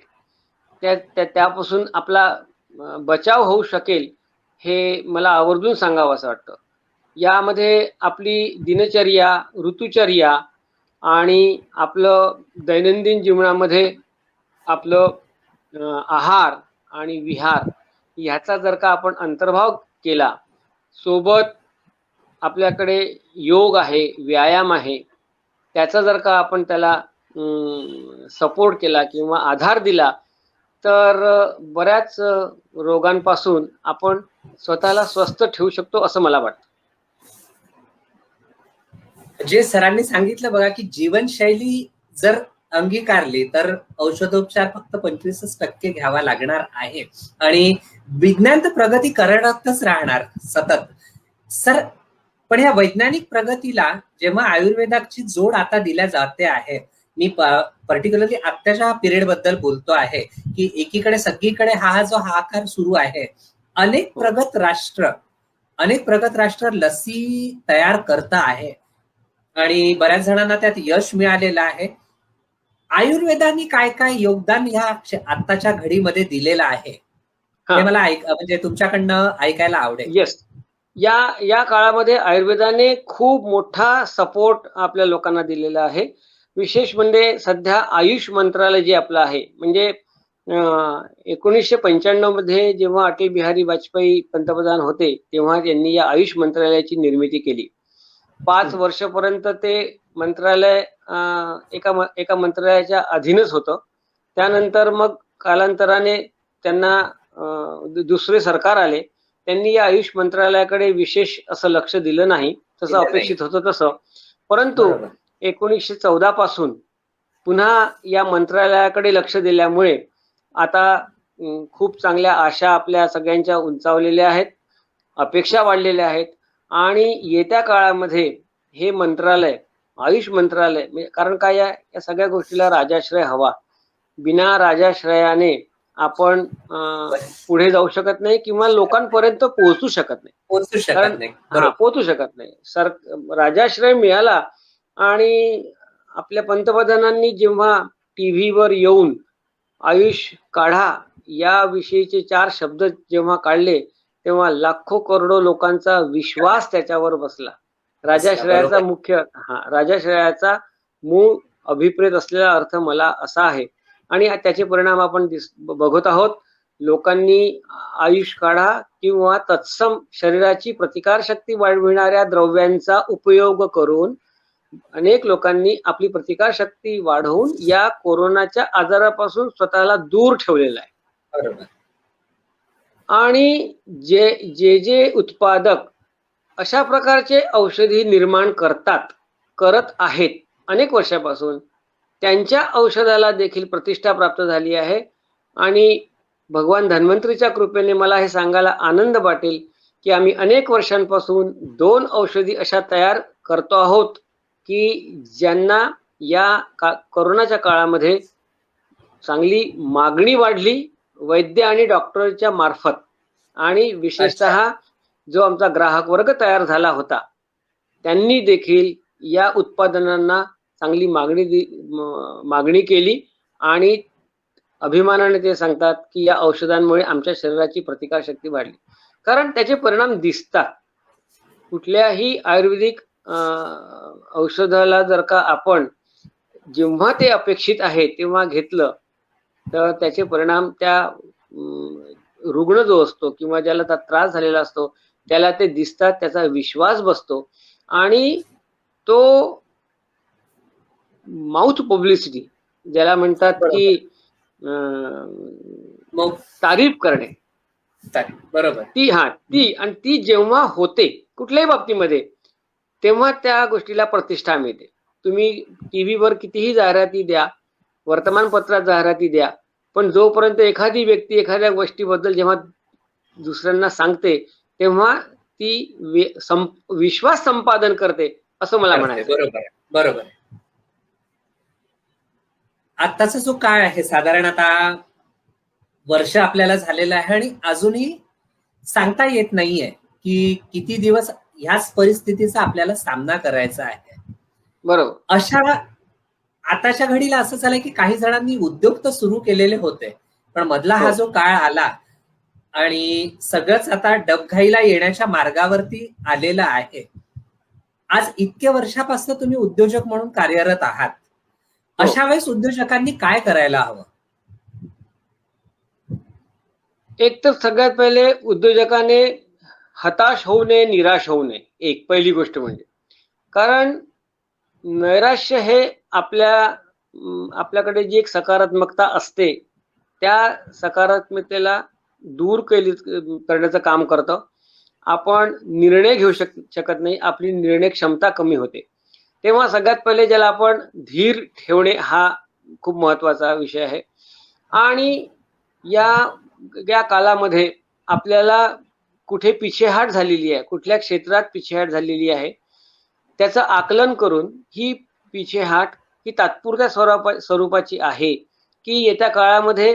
त्यापासून आपला बचाव होऊ शकेल हे मला आवर्जून सांगावं असं वाटतं. यामध्ये आपली दिनचर्या, ऋतुचर्या आणि आपलं दैनंदिन जीवनामध्ये आपलं आहार आणि विहार ह्याचा जर का आपण अंतर्भाव केला, सोबत आपल्याकडे योग आहे, व्यायाम आहे, त्याचा जर का आपण त्याला सपोर्ट केला किंवा आधार दिला तर बऱ्याच रोगांपासून आपण स्वतःला स्वस्थ ठेवू शकतो असं मला वाटतं. जे सरांनी सांगितलं बघा की जीवनशैली जर अंगीकारली तर औषधोपचार फक्त 25% घ्यावा लागणार आहे आणि विज्ञान तर प्रगती करतच राहणार सतत. सर, पण ह्या वैज्ञानिक प्रगतीला जेव्हा आयुर्वेदाची जोड आता दिल्या जाते आहे, मी पर्टिक्युलरली आत्ताच्या पिरियड बद्दल बोलतो आहे की एकीकडे सगळीकडे हा जो हाहाकार सुरू आहे, अनेक प्रगत राष्ट्र लसी तयार करत आहे आणि बऱ्याच जणांना त्यात यश मिळालेलं आहे. आयुर्वेदाने काय काय योगदान ह्या आत्ताच्या घडीमध्ये दिलेलं आहे हे मला म्हणजे तुमच्याकडनं ऐकायला आवडेल. येस, या काळामध्ये आयुर्वेदाने खूप मोठा सपोर्ट आपल्या लोकांना दिलेला आहे. विशेष म्हणजे सध्या आयुष मंत्रालय जे आपलं आहे, म्हणजे 1995 मध्ये जेव्हा अटल बिहारी वाजपेयी पंतप्रधान होते तेव्हा त्यांनी या आयुष मंत्रालयाची निर्मिती केली. 5 वर्षापर्यंत ते मंत्रालय एका मंत्रालयाच्या अधीनच होतं. त्यानंतर मग कालांतराने त्यांना दुसरे सरकार आले, त्यांनी या आयुष मंत्रालयाकडे विशेष असं लक्ष दिलं नाही तसं अपेक्षित होतं तसं. परंतु 1914 पासून पुन्हा या मंत्रालयाकडे लक्ष दिल्यामुळे आता खूप चांगल्या आशा आपल्या सगळ्यांच्या उंचावलेल्या आहेत, अपेक्षा वाढलेल्या आहेत आणि येत्या काळामध्ये हे मंत्रालय, आयुष मंत्रालय, कारण काय या सगळ्या गोष्टीला राजाश्रय हवा. बिना राजाश्रयाने आपण पुढे जाऊ शकत नाही किंवा लोकांपर्यंत पोहोचू शकत नाही. राजाश्रय मिळाला आणि आपल्या पंतप्रधानांनी जेव्हा टीव्हीवर येऊन आयुष काढा या विषयीचे 4 शब्द जेव्हा काढले तेव्हा लाखो करोडो लोकांचा विश्वास त्याच्यावर बसला. राजाश्रयाचा मूळ अभिप्रेत असलेला अर्थ मला असा आहे आणि त्याचे परिणाम आपण बघत आहोत. लोकांनी आयुष काढा किंवा तत्सम शरीराची प्रतिकारशक्ती वाढविणाऱ्या द्रव्यांचा उपयोग करून अनेक लोकांनी आपली प्रतिकारशक्ती वाढवून या कोरोनाच्या आजारापासून स्वतःला दूर ठेवलेला आहे. आणि जे उत्पादक अशा प्रकारचे औषधी निर्माण करत आहेत अनेक वर्षापासून, त्यांच्या औषधाला देखील प्रतिष्ठा प्राप्त झाली आहे. आणि भगवान धन्वंतरीच्या कृपेने मला हे सांगायला आनंद वाटेल की आम्ही अनेक वर्षांपासून 2 औषधी अशा तयार करतो आहोत की ज्यांना या कोरोनाच्या काळामध्ये चांगली मागणी वाढली वैद्य आणि डॉक्टरच्या मार्फत. आणि विशेषतः जो आमचा ग्राहक वर्ग तयार झाला होता त्यांनी देखील या उत्पादनांना चांगली मागणी केली आणि अभिमानाने ते सांगतात की या औषधांमुळे आमच्या शरीराची प्रतिकारशक्ती वाढली. कारण त्याचे परिणाम दिसतात. कुठल्याही आयुर्वेदिक औषधाला जर का आपण जेव्हा ते अपेक्षित आहे तेव्हा घेतलं तर त्याचे परिणाम त्या रुग्ण जो असतो किंवा ज्याला त्रास झालेला असतो त्याला ते दिसतात, त्याचा विश्वास बसतो आणि तो माउथ पब्लिसिटी ज्याला म्हणतात की तारीफ करणे, बरोबर, ती जेव्हा होते कुठल्याही बाबतीमध्ये तेव्हा त्या गोष्टीला प्रतिष्ठा मिळते. तुम्ही टीव्हीवर कितीही जाहिराती द्या, वर्तमानपत्रात जाहिराती द्या, पण जोपर्यंत एखादी व्यक्ती एखाद्या गोष्टीबद्दल जेव्हा दुसऱ्यांना सांगते तेव्हा ती विश्वास संपादन करते असं मला म्हणायचं. बरोबर आहे, बरोबर आहे. आत्ताचा जो काळ आहे, साधारण आता वर्ष आपल्याला झालेलं आहे आणि अजूनही सांगता येत नाहीये की किती दिवस ह्याच परिस्थितीचा आपल्याला सामना करायचा आहे. बरोबर. अशा आताच्या घडीला असं झालंय की काही जणांनी उद्योग तर सुरू केलेले होते, पण मधला हा जो काळ आला आणि सगळंच आता डबघाईला येण्याच्या मार्गावरती आलेलं आहे. आज इतक्या वर्षापासून तुम्ही उद्योजक म्हणून कार्यरत आहात, अशा वेळेस उद्योजकांनी काय करायला हवं? एक तर सगळ्यात पहिले उद्योजकाने हताश होऊ नये, निराश होऊ नये. एक पहिली गोष्ट म्हणजे, कारण नैराश्य हे आपल्याकडे जी एक सकारात्मकता असते त्या सकारात्मकतेला दूर करण्याचं काम करतं. आपण निर्णय घेऊ शकत नाही, आपली निर्णय क्षमता कमी होते. तेव्हा सगळ्यात पहिले ज्याला आपण धीर ठेवणे हा खूप महत्वाचा विषय आहे. आणि या काळामध्ये आपल्याला कुठे पिछेहाट झालेली आहे, कुठल्या क्षेत्रात पिछेहाट झालेली आहे त्याचं आकलन करून ही पिछेहाट ही तात्पुरत्या स्वरूपाची आहे की येत्या काळामध्ये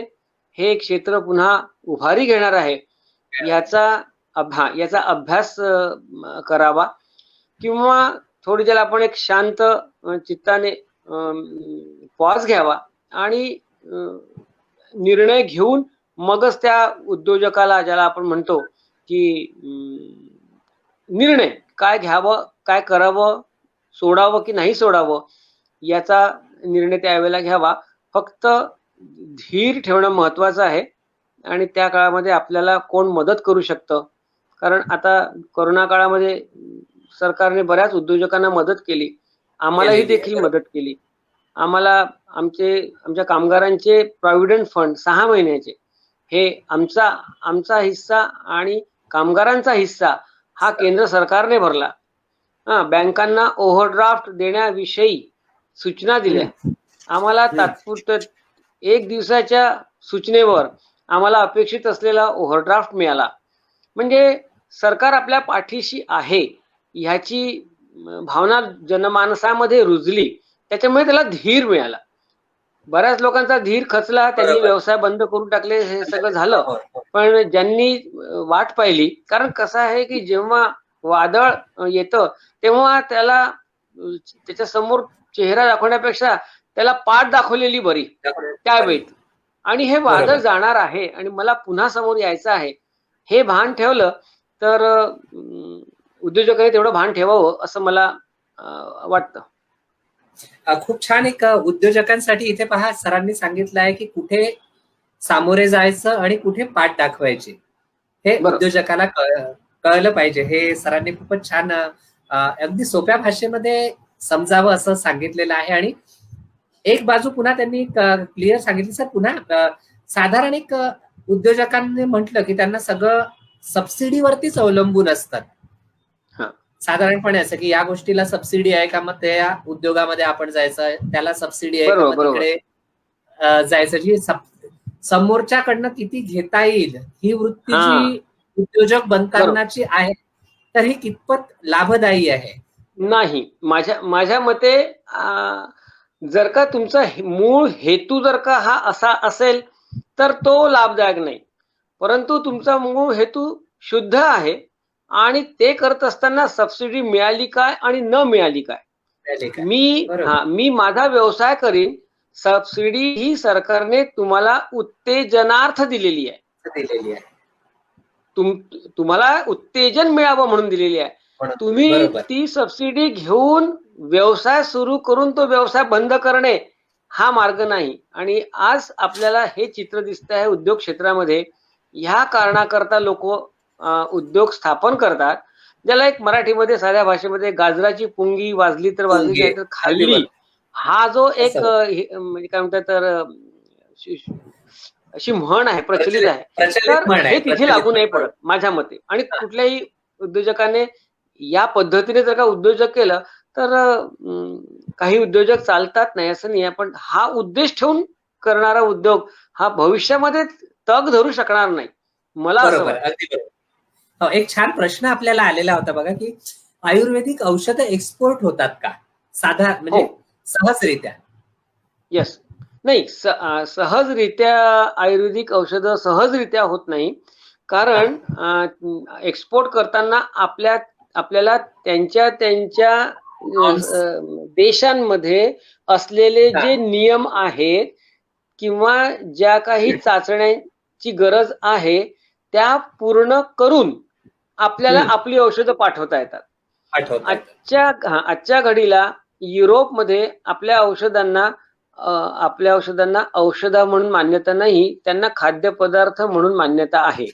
हे क्षेत्र पुन्हा उभारी घेणार आहे याचा अभ्यास करावा. किंवा थोडी ज्याला आपण एक शांत चित्ताने पॉज घ्यावा आणि निर्णय घेऊन मगच त्या उद्योजकाला, ज्याला आपण म्हणतो की निर्णय काय घ्यावं, काय करावं, सोडावं की नाही सोडावं याचा निर्णय त्यावेळेला घ्यावा. फक्त धीर ठेवणं महत्वाचं आहे. आणि त्या काळामध्ये आपल्याला कोण मदत करू शकतं, कारण आता कोरोना काळामध्ये सरकारने बऱ्याच उद्योजकांना मदत केली, आम्हालाही देखील मदत केली. आम्हाला आमच्या कामगारांचे प्रॉव्हिडंट फंड 6 महिन्याचे हे आमचा हिस्सा आणि कामगारांचा हिस्सा हा केंद्र सरकारने भरला. बँकांना ओव्हरड्राफ्ट देण्याविषयी सूचना दिल्या. आम्हाला तात्पुरतं 1 दिवसाच्या सूचनेवर आम्हाला अपेक्षित असलेला ओव्हरड्राफ्ट मिळाला. म्हणजे सरकार आपल्या पाठीशी आहे ह्याची भावना जनमानसामध्ये रुजली, त्याच्यामुळे त्याला धीर मिळाला. बऱ्याच लोकांचा धीर खचला, त्यांनी व्यवसाय बंद करून टाकले, हे सगळं झालं. पण ज्यांनी वाट पाहिली, कारण कसं आहे की जेव्हा वादळ येतं तेव्हा त्याच्या समोर चेहरा दाखवण्यापेक्षा त्याला पाठ दाखवलेली बरी त्यावेळी. आणि हे वादळ जाणार आहे आणि मला पुन्हा समोर यायचं आहे हे भान ठेवलं तर उद्योजकांनी तेवढं भान ठेवावं असं मला वाटतं. खूप छान. एक उद्योजकांसाठी इथे पहा, सरांनी सांगितलं आहे की कुठे सामोरे जायचं आणि कुठे पाठ दाखवायची हे उद्योजकाला कळलं पाहिजे. हे सरांनी खूपच छान अगदी सोप्या भाषेमध्ये समजावं असं सांगितलेलं आहे. आणि एक बाजू पुन्हा त्यांनी क्लिअर सांगितली. सर पुन्हा साधारण एक उद्योजकांनी म्हटलं की त्यांना सगळं सबसिडीवरतीच अवलंबून असतात. साधारणपणे असं की या गोष्टीला सबसिडी आहे का, मग त्या उद्योगामध्ये आपण जायचं, त्याला सबसिडी आहे का, मग तिकडे जायचं. जी समोरच्याकडनं किती घेता येईल ही वृत्ती जी उद्योजक बनतानाची आहे, तर ही कितपत लाभदायी आहे? नाही, माझ्या मते जर का तुमचा मूळ हेतू जर का हा असा असेल तर तो लाभदायक नाही. परंतु तुमचा मूळ हेतू शुद्ध आहे आणि ते करत असताना सबसिडी मिळाली काय आणि न मिळाली काय, मी माझा व्यवसाय करीन, सबसिडी ही सरकारने तुम्हाला उत्तेजनार्थ दिलेली आहे, तुम्हाला उत्तेजन मिळावं म्हणून दिलेली आहे. तुम्ही ती सबसिडी घेऊन व्यवसाय सुरू करून तो व्यवसाय बंद करणे हा मार्ग नाही. आणि आज आपल्याला हे चित्र दिसत आहे उद्योग क्षेत्रामध्ये. ह्या कारणाकरता लोक उद्योग स्थापन करतात, ज्याला एक मराठीमध्ये साध्या भाषेमध्ये गाजराची पुंगी वाजली तर वाजली नाही तर खाल्ली, हा जो एक म्हणजे काय म्हणतात तर अशी म्हण आहे, प्रचलित आहे. तर हे तिथे लागू नाही पडत माझ्या मते. आणि कुठल्याही उद्योजकाने या पद्धतीने जर का उद्योजक केलं तर काही उद्योजक चालतात नाही असं नाही, पण हा उद्देश ठेवून करणारा उद्योग हा भविष्यामध्ये तग धरू शकणार नाही मला असं वाटतं. एक छान प्रश्न आपल्याला आलेला होता बघा, की आयुर्वेदिक औषधं एक्सपोर्ट होतात का? साधा म्हणजे हो. सहजरित्या? येस. नाही, सहजरित्या आयुर्वेदिक औषधं सहजरित्या होत नाही. कारण एक्सपोर्ट करताना आपल्याला त्यांच्या Norms. देशांमध्ये असलेले हा, जे नियम आहेत किंवा ज्या काही चाचण्यांची गरज आहे त्या पूर्ण करून आपल्याला आपली औषधं पाठवता येतात. पाठवता येतं. आजच्या घडीला युरोपमध्ये आपल्या औषधांना औषधा म्हणून मान्यता नाही, त्यांना खाद्यपदार्थ म्हणून मान्यता आहे.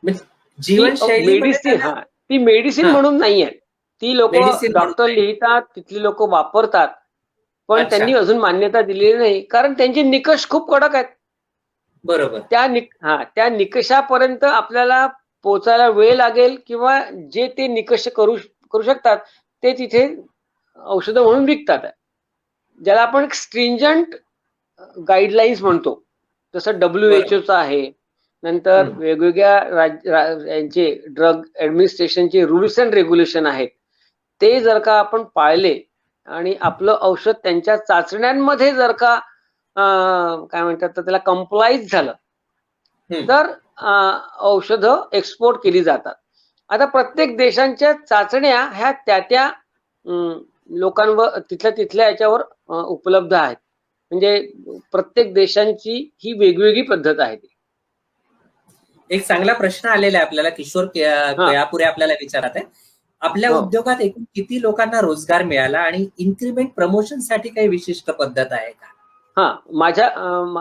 म्हणजे ती जीवनशैलीमध्ये त्यांना ती मेडिसिन हा, म्हणून नाही आहे. ती लोक मेडिसिन म्हणून डॉक्टर नाही. लिहितात, तिथली लोक वापरतात, पण अच्छा, त्यांनी अजून मान्यता दिलेली नाही, कारण त्यांचे निकष खूप कडक आहेत. बरोबर. त्या निकषापर्यंत आपल्याला पोहोचायला वेळ लागेल किंवा जे ते निकष करू शकतात ते तिथे औषधं म्हणून विकतात. ज्याला आपण स्ट्रिंजंट गाईडलाईन्स म्हणतो, जसं WHO आहे, नंतर वेगवेगळ्या यांचे ड्रग ऍडमिनिस्ट्रेशनचे रूल्स अँड रेग्युलेशन आहेत. ते जर का आपण पाळले आणि आपलं औषध त्यांच्या चाचण्यांमध्ये जर का काय म्हणतात त्याला कंप्लाइज झालं तर औषधं एक्सपोर्ट केली जातात. आता प्रत्येक देशांच्या चाचण्या ह्या त्या लोकांवर तिथल्या याच्यावर उपलब्ध आहेत. म्हणजे प्रत्येक देशांची ही वेगवेगळी पद्धत आहे. एक चांगला प्रश्न आलेला आहे आपल्याला, किशोर केळापुरे आपल्याला विचारत आहे, आपल्या उद्योगात एकूण किती लोकांना रोजगार मिळाला आणि इन्क्रिमेंट प्रमोशन साठी काही विशिष्ट पद्धत आहे का?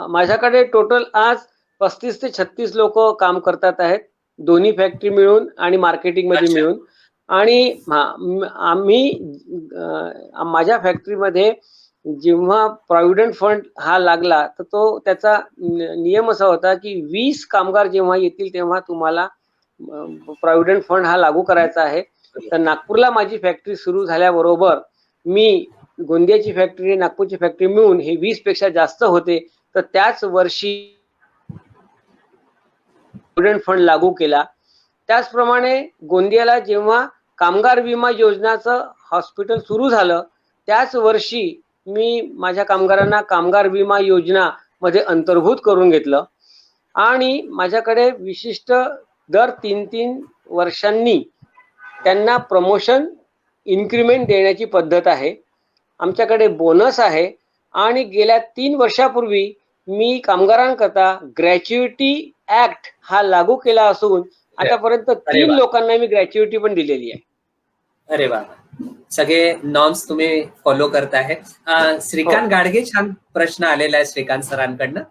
माझ्याकडे टोटल आज 35 ते 36 लोक काम करतात आहेत, दोन्ही फॅक्टरी मिळून आणि मार्केटिंग मध्ये मिळून. आणि माझ्या फॅक्टरीमध्ये जेव्हा प्रॉव्हिडंट फंड हा लागला तर त्याचा नियम असा होता की 20 कामगार जेव्हा येतील तेव्हा तुम्हाला प्रॉव्हिडंट फंड हा लागू करायचा आहे. तर नागपूरला माझी फॅक्टरी सुरू झाल्याबरोबर मी गोंदियाची फॅक्टरी, नागपूरची फॅक्टरी मिळून हे 20 पेक्षा जास्त होते. तर त्याच वर्षी प्रॉव्हिडंट फंड लागू केला. त्याचप्रमाणे गोंदियाला जेव्हा कामगार विमा योजनाचं हॉस्पिटल सुरू झालं त्याच वर्षी मी माझ्या कामगारांना कामगार विमा योजना मध्ये अंतर्भूत करून घेतलं. आणि माझ्याकडे विशिष्ट दर 3 वर्षांनी त्यांना प्रमोशन इन्क्रिमेंट देण्याची पद्धत आहे. आमच्याकडे बोनस आहे. आणि गेल्या 3 वर्षापूर्वी मी कामगारांकरता ग्रॅच्युइटी ऍक्ट हा लागू केला असून आतापर्यंत 3 लोकांना मी ग्रॅच्युइटी पण दिलेली आहे. अरे वा, सगळे नॉर्म्स तुम्ही फॉलो करताय. श्रीकांत गाडगे, छान प्रश्न आलेला आहे श्रीकांत सरांकडनं,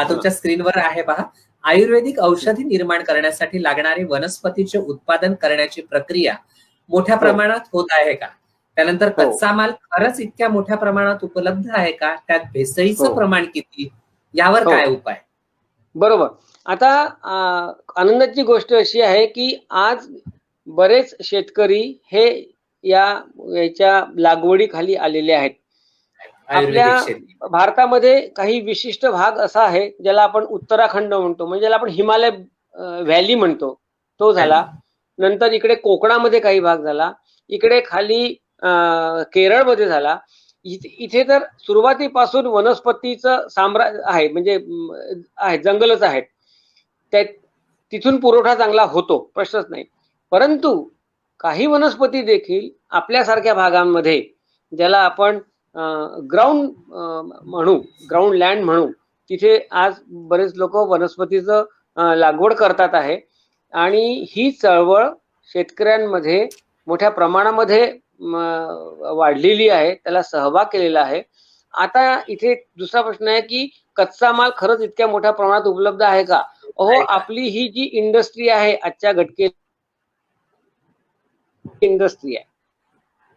तुमच्या स्क्रीनवर आहे पहा. आयुर्वेदिक औषधी निर्माण करण्यासाठी लागणारे वनस्पतीचे उत्पादन करण्याची प्रक्रिया मोठ्या प्रमाणात होत आहे का? त्यानंतर कच्चा माल खरंच इतक्या मोठ्या प्रमाणात उपलब्ध आहे का? त्यात भेसळीचं प्रमाण किती? यावर काय उपाय? बरोबर. आता आनंदाची गोष्ट अशी आहे की आज बरेच शेतकरी हे याच्या लागवडीखाली आलेले आहेत. आपल्या भारतामध्ये काही विशिष्ट भाग असा आहे ज्याला आपण उत्तराखंड म्हणतो, म्हणजे ज्याला आपण हिमालय व्हॅली म्हणतो, तो झाला. नंतर इकडे कोकणामध्ये काही भाग झाला, इकडे खाली केरळमध्ये झाला. इथे तर सुरुवातीपासून वनस्पतीचं साम्राज्य आहे, म्हणजे आहे, जंगलच आहेत. तिथून पुरवठा चांगला होतो, प्रश्नच नाही. परंतु काही वनस्पती देखील आपल्यासारख्या भागांमध्ये, ज्याला आपण ग्राउंड लँड म्हणू, तिथे आज बरेच लोक वनस्पतीचं लागवड करतात आहे. आणि ही चळवळ शेतकऱ्यांमध्ये मोठ्या प्रमाणामध्ये वाढलेली आहे, त्याला सहभाग केलेला आहे. आता इथे दुसरा प्रश्न आहे की कच्चा माल खरंच इतक्या मोठ्या प्रमाणात उपलब्ध आहे का? आपली ही जी इंडस्ट्री आहे, आजच्या घटके इंडस्ट्री आहे,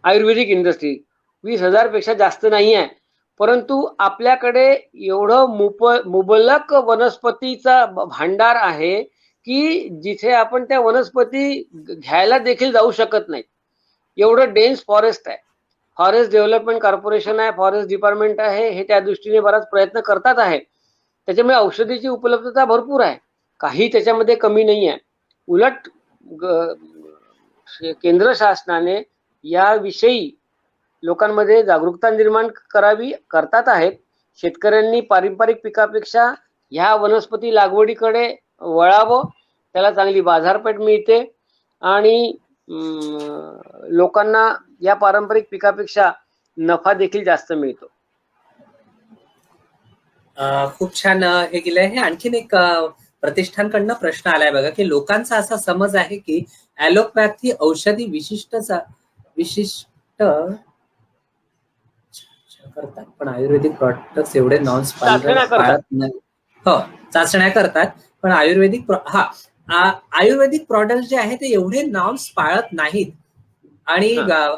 आयुर्वेदिक इंडस्ट्री 20,000 पेक्षा जास्त नाही आहे. परंतु आपल्याकडे एवढं मुबलक वनस्पतीचा भांडार आहे की जिथे आपण त्या वनस्पती घ्यायला देखील जाऊ शकत नाही, एवढं डेन्स फॉरेस्ट आहे. फॉरेस्ट डेव्हलपमेंट कॉर्पोरेशन आहे, फॉरेस्ट डिपार्टमेंट आहे, हे त्या दृष्टीने बराच प्रयत्न करतात आहे. त्याच्यामुळे औषधीची उपलब्धता भरपूर आहे, काही त्याच्यामध्ये कमी नाही आहे. उलट केंद्र शासनाने याविषयी लोकांमध्ये जागरूकता निर्माण करावी, करतात आहेत. शेतकऱ्यांनी पारंपरिक पिकापेक्षा ह्या वनस्पती लागवडीकडे वळावं, त्याला चांगली बाजारपेठ मिळते आणि लोकांना या पारंपरिक पिकापेक्षा नफा देखील जास्त मिळतो. खूप छान हे केलंय. हे आणखीन एक प्रतिष्ठानकडनं प्रश्न आलाय बघा, की लोकांचा असा समज आहे की ॲलोपॅथी औषधी विशिष्ट करतात, पण आयुर्वेदिक प्रॉडक्ट्स एवढे नॉर्म्स पाळत नाही. हो, चाचण्या करतात, पण आयुर्वेदिक आयुर्वेदिक प्रॉडक्ट जे आहे ते एवढे नॉर्म्स पाळत नाहीत आणि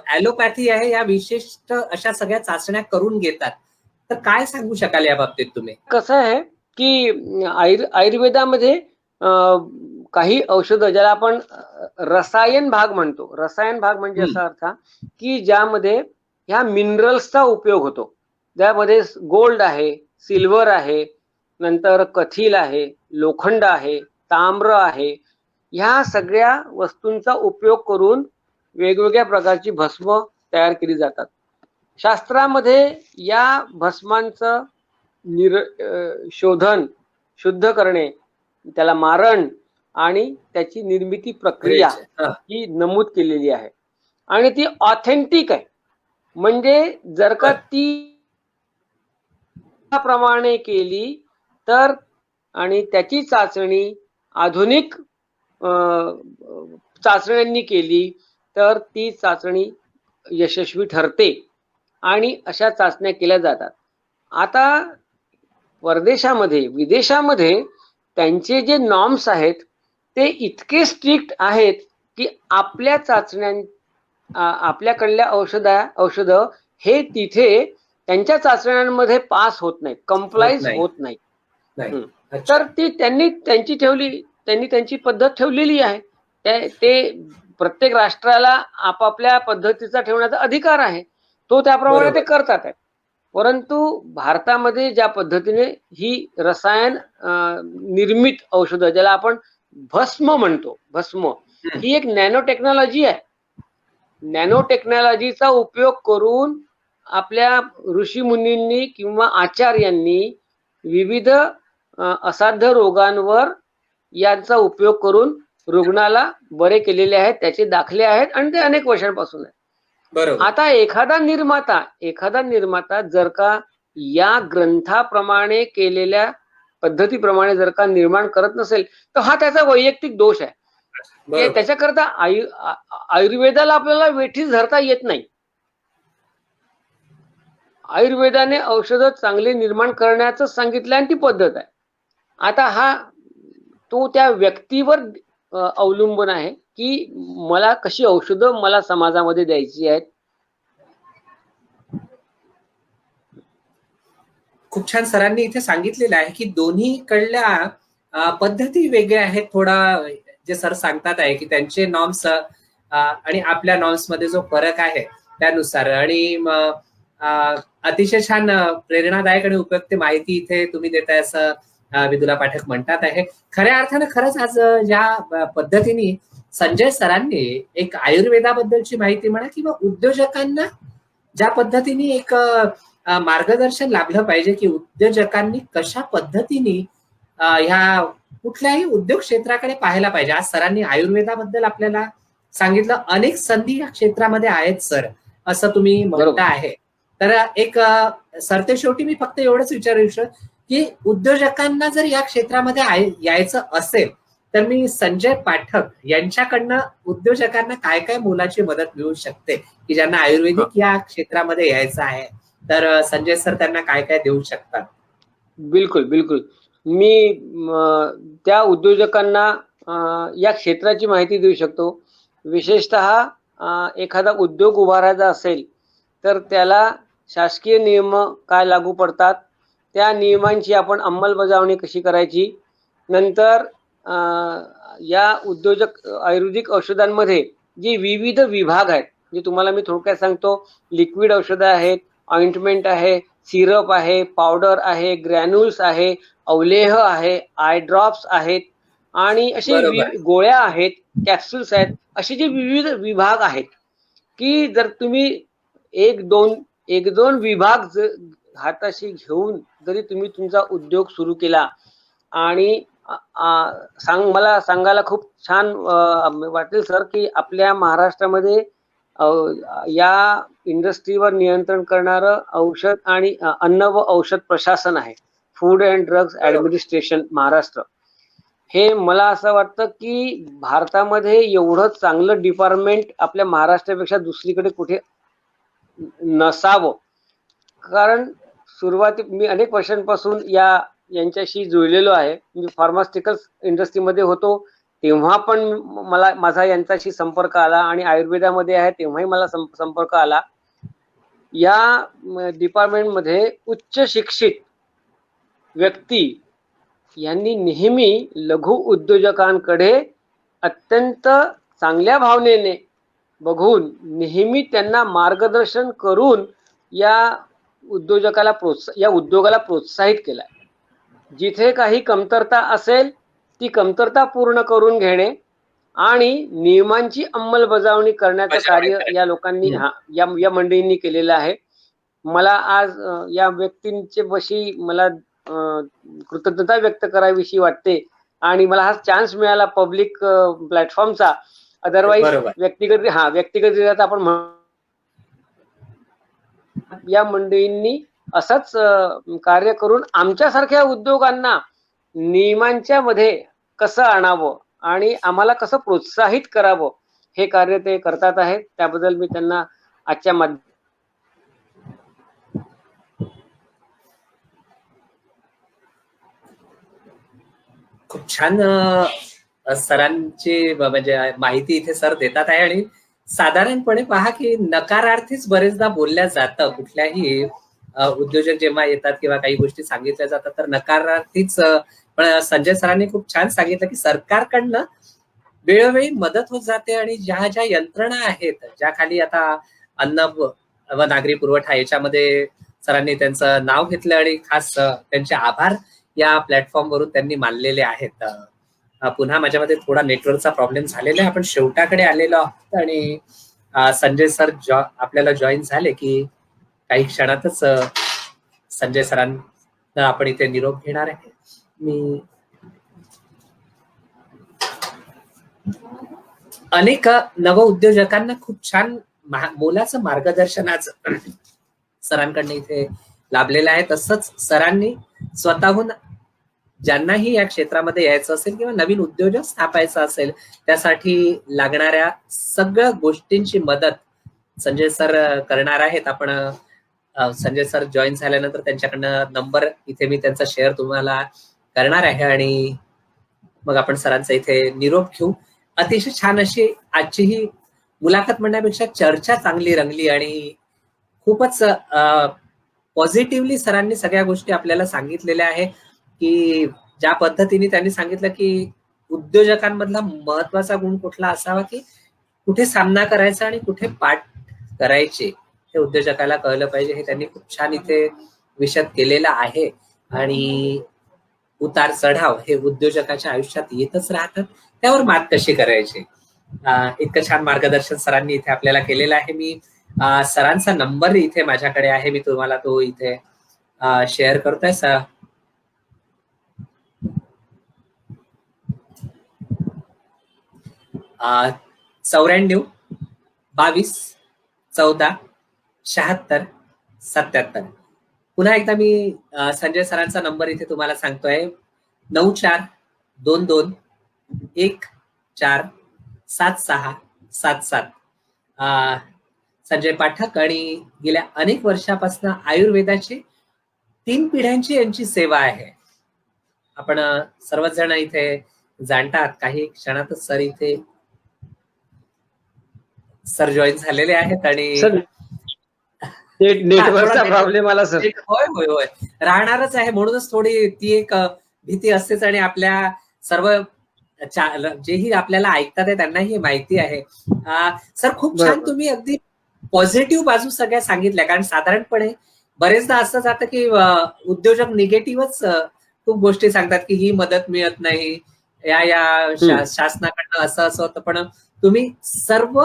ॲलोपॅथी आहे या विशिष्ट अशा सगळ्या चाचण्या करून घेतात. तर काय सांगू शकाल या बाबतीत तुम्ही? कसं आहे की आयुर्वेदामध्ये काही औषधं ज्याला आपण रसायन भाग म्हणतो, रसायन भाग म्हणजे असा अर्थ की ज्यामध्ये ह्या मिनरल्सचा उपयोग होतो, ज्यामध्ये गोल्ड आहे, सिल्वर आहे, नंतर कथिल आहे, लोखंड आहे, ताम्र आहे, ह्या सगळ्या वस्तूंचा उपयोग करून वेगवेगळ्या प्रकारची भस्म तयार केली जातात. शास्त्रामध्ये या भस्मांचं शोधन, शुद्ध करणे, त्याला मारण आणि त्याची निर्मिती प्रक्रिया ही नमूद केलेली आहे आणि ती ऑथेंटिक आहे. म्हणजे जर का ती प्रमाणे केली तर आणि त्याची चाचणी आधुनिक चाचण्यांनी केली तर ती चाचणी यशस्वी ठरते आणि अशा चाचण्या केल्या जातात. आता परदेशामध्ये, विदेशामध्ये त्यांचे जे नॉर्म्स आहेत ते इतके स्ट्रिक्ट आहेत की आपल्या आपल्याकडल्या औषध हे तिथे त्यांच्या चाचण्यांमध्ये पास होत नाहीत, कंप्लायन्स होत नाहीत. तर ती त्यांनी त्यांची पद्धत ठेवलेली आहे. ते प्रत्येक राष्ट्राला आपापल्या पद्धतीचा ठेवण्याचा अधिकार आहे, तो त्याप्रमाणे ते करतात आहे. परंतु भारतामध्ये ज्या पद्धतीने ही रसायन निर्मित औषधं, ज्याला आपण भस्म म्हणतो, भस्म ही एक नॅनो टेक्नॉलॉजी आहे. नॅनो टेक्नॉलॉजीचा उपयोग करून आपल्या ऋषी मुनींनी किंवा आचार्यांनी विविध असाध्य रोगांवर यांचा उपयोग करून रुग्णाला बरे केलेले आहेत, त्याचे दाखले आहेत आणि ते अनेक वर्षांपासून आहेत. आता एखादा निर्माता जर का या ग्रंथाप्रमाणे केलेल्या पद्धतीप्रमाणे जर का निर्माण करत नसेल तर हा त्याचा वैयक्तिक दोष आहे. त्याच्याकरता आयुर्वेदाला आपल्याला वेठीस धरता येत नाही. आयुर्वेदाने औषध चांगले निर्माण करण्याचं सांगितलं आणि ती पद्धत आहे. आता तो त्या व्यक्तीवर अवलंबून आहे की मला कशी औषधं मला समाजामध्ये द्यायची आहेत. खूप छान सरांनी इथे सांगितलेलं आहे की दोन्हीकडल्या पद्धती वेगळ्या आहेत. थोडा जे सर सांगतात आहे की त्यांचे नॉर्म्स आणि आपल्या नॉर्म्स मध्ये जो फरक आहे त्यानुसार, आणि अतिशय छान प्रेरणादायक आणि उपयुक्त माहिती इथे तुम्ही देताय असं विदुला पाठक म्हणतात आहे. खऱ्या अर्थानं खरंच आज ज्या पद्धतीने संजय सरांनी एक आयुर्वेदाबद्दलची माहिती म्हणा किंवा उद्योजकांना ज्या पद्धतीने एक मार्गदर्शन लाभलं पाहिजे की उद्योजकांनी कशा पद्धतीने ह्या कुठल्याही उद्योग क्षेत्राकडे पाहायला पाहिजे. आज सरांनी आयुर्वेदाबद्दल आपल्याला सांगितलं. अनेक संधी या क्षेत्रामध्ये आहेत सर, असं तुम्ही म्हणता आहे. तर एक सरते शेवटी मी फक्त एवढंच विचारू इच्छितो की उद्योजकांना जर या क्षेत्रामध्ये यायचं असेल तर मी संजय पाठक यांच्याकडनं उद्योजकांना काय काय मोलाची मदत मिळू शकते की ज्यांना आयुर्वेदिक या क्षेत्रामध्ये यायचं आहे, तर संजय सर त्यांना काय काय देऊ शकतात? बिलकुल बिलकुल. मी त्या उद्योजकांना या क्षेत्राची माहिती देऊ शकतो. विशेषतः एखादा उद्योग उभारायचा असेल तर त्याला शासकीय नियम काय लागू पडतात, त्या नियमांची आपण अंमलबजावणी कशी करायची, नंतर या आयुर्वेदिक औषधांमध्ये जी विविध विभाग आहेत, जे तुम्हाला मी थोडक्यात सांगतो. लिक्विड औषधं आहेत, ऑइंटमेंट आहे, सिरप आहे, पावडर आहे, ग्रॅन्युल्स आहे, अवलेह आहे, आय ड्रॉप्स आहेत आणि असे गोळ्या आहेत. कॅप्सूल्स आहेत, असे जे विविध विभाग आहेत की जर तुम्ही एक दोन विभाग हाताशी घेऊन जरी तुम्ही तुमचा उद्योग सुरू केला आणि मला सांगायला खूप छान वाटेल सर की आपल्या महाराष्ट्रामध्ये या इंडस्ट्रीवर नियंत्रण करणारं औषध आणि अन्न व औषध प्रशासन आहे, food and drugs administration Maharashtra. हे मला असं वाटतं की भारतामध्ये एवढं चांगलं डिपार्टमेंट आपल्या महाराष्ट्रापेक्षा दुसरीकडे कुठे नसावं. कारण सुरुवाती मी अनेक वर्षांपासून यांच्याशी जुळलेलो आहे. मी फार्मास्युटिकल इंडस्ट्रीमध्ये होतो तेव्हा पण माझा यांच्याशी संपर्क आला आणि आयुर्वेदामध्ये आहे तेव्हाही मला संपर्क आला. या डिपार्टमेंटमध्ये उच्च शिक्षित व्यक्ती यांनी नेहमी लघु उद्योजकांकडे अत्यंत चांगल्या भावनेने बघून नेहमी त्यांना मार्गदर्शन करून या उद्योगाला प्रोत्साहित केलाय. जिथे काही कमतरता असेल ती कमतरता पूर्ण करून घेणे आणि नियमांची अंमलबजावणी करण्याचं कार्य या लोकांनी या मंडळींनी केलेलं आहे. मला आज या व्यक्तींचे बशी मला कृतज्ञता व्यक्त करावीशी वाटते आणि मला हा चान्स मिळाला पब्लिक प्लॅटफॉर्मचा. अदरवाईज व्यक्तिगत आपण या मंडळींनी असंच कार्य करून आमच्यासारख्या उद्योगांना नियमांच्या मध्ये कसं आणावं आणि आम्हाला कसं प्रोत्साहित करावं हे कार्य ते करतात आहेत. त्याबद्दल मी त्यांना आजच्या खूप छान सरांची म्हणजे माहिती इथे सर देतात आहे. आणि साधारणपणे पहा की नकारार्थीच बरेचदा बोलल्या जातं. कुठल्याही उद्योजक जेव्हा येतात किंवा काही गोष्टी सांगितल्या जातात तर नकारार्थीच. पण संजय सरांनी खूप छान सांगितलं की सरकारकडनं वेळोवेळी मदत होत जाते आणि ज्या यंत्रणा आहेत ज्या खाली आता अन्न व नागरी पुरवठा याच्यामध्ये सरांनी त्यांचं नाव घेतलं आणि खास त्यांचे आभार या प्लॅटफॉर्म वरून त्यांनी मानलेले आहेत. पुन्हा माझ्यामध्ये थोडा नेटवर्कचा प्रॉब्लेम झालेला आहे. आपण शेवटाकडे आलेलो आहोत आणि संजय सर आपल्याला जॉईन झाले की काही क्षणातच संजय सरांना आपण इथे निरोप घेणार आहे. मी अनेक नव उद्योजकांना खूप छान मोलाचं मार्गदर्शनाचं सरांकडनं इथे लाभलेलं आहे. तसंच सरांनी स्वतःहून ज्यांनाही या क्षेत्रामध्ये यायचं असेल किंवा नवीन उद्योजक स्थापायचा असेल त्यासाठी लागणाऱ्या सगळ्या गोष्टींची मदत संजय सर करणार आहेत. आपण संजय सर जॉईन झाल्यानंतर त्यांच्याकडनं नंबर इथे मी त्यांचा शेअर तुम्हाला करणार आहे आणि मग आपण सरांचा इथे निरोप घेऊ. अतिशय छान अशी आजची ही मुलाखत म्हणण्यापेक्षा चर्चा चांगली रंगली आणि खूपच पॉझिटिव्हली सरांनी सगळ्या गोष्टी आपल्याला सांगितलेल्या आहे की ज्या पद्धतीने त्यांनी सांगितलं की उद्योजकांमधला महत्वाचा गुण कुठला असावा की कुठे सामना करायचा आणि कुठे पाठ करायचे हे उद्योजकाला कळलं पाहिजे. हे त्यांनी खूप छान इथे विशद केलेलं आहे. आणि उतार चढाव हे उद्योजकाच्या आयुष्यात येतच राहतात, त्यावर मात कशी करायची इतकं छान मार्गदर्शन सरांनी इथे आपल्याला केलेलं आहे. मी सरांचा नंबर इथे माझ्याकडे आहे, मी तुम्हाला तो इथे शेअर करतोय. 94 22 14 76 77. पुन्हा एकदा मी संजय सरांचा नंबर इथे तुम्हाला सांगतोय 9422 147677. संजय पाठक आणि गेल्या अनेक वर्षापासून आयुर्वेदाची 3 पिढ्यांची यांची सेवा आहे. आपण सर्वच जण इथे जाणतात. काही क्षणातच सर इथे सर जॉईन झालेले आहेत आणि नेटवर्कचा प्रॉब्लेम आला सर. होय होय होय राहणारच आहे, म्हणूनच थोडी ती एक भीती असतेच. आणि आपल्या सर्व जेही आपल्याला ऐकतात आहे त्यांनाही माहिती आहे. सर खूप छान तुम्ही अगदी पॉझिटिव्ह बाजू सगळ्या सांगितल्या. कारण साधारणपणे बरेचदा असं जातं की उद्योजक निगेटिव्हच खूप गोष्टी सांगतात की ही मदत मिळत नाही, शासनाकडनं असं असं होतं, पण तुम्ही सर्व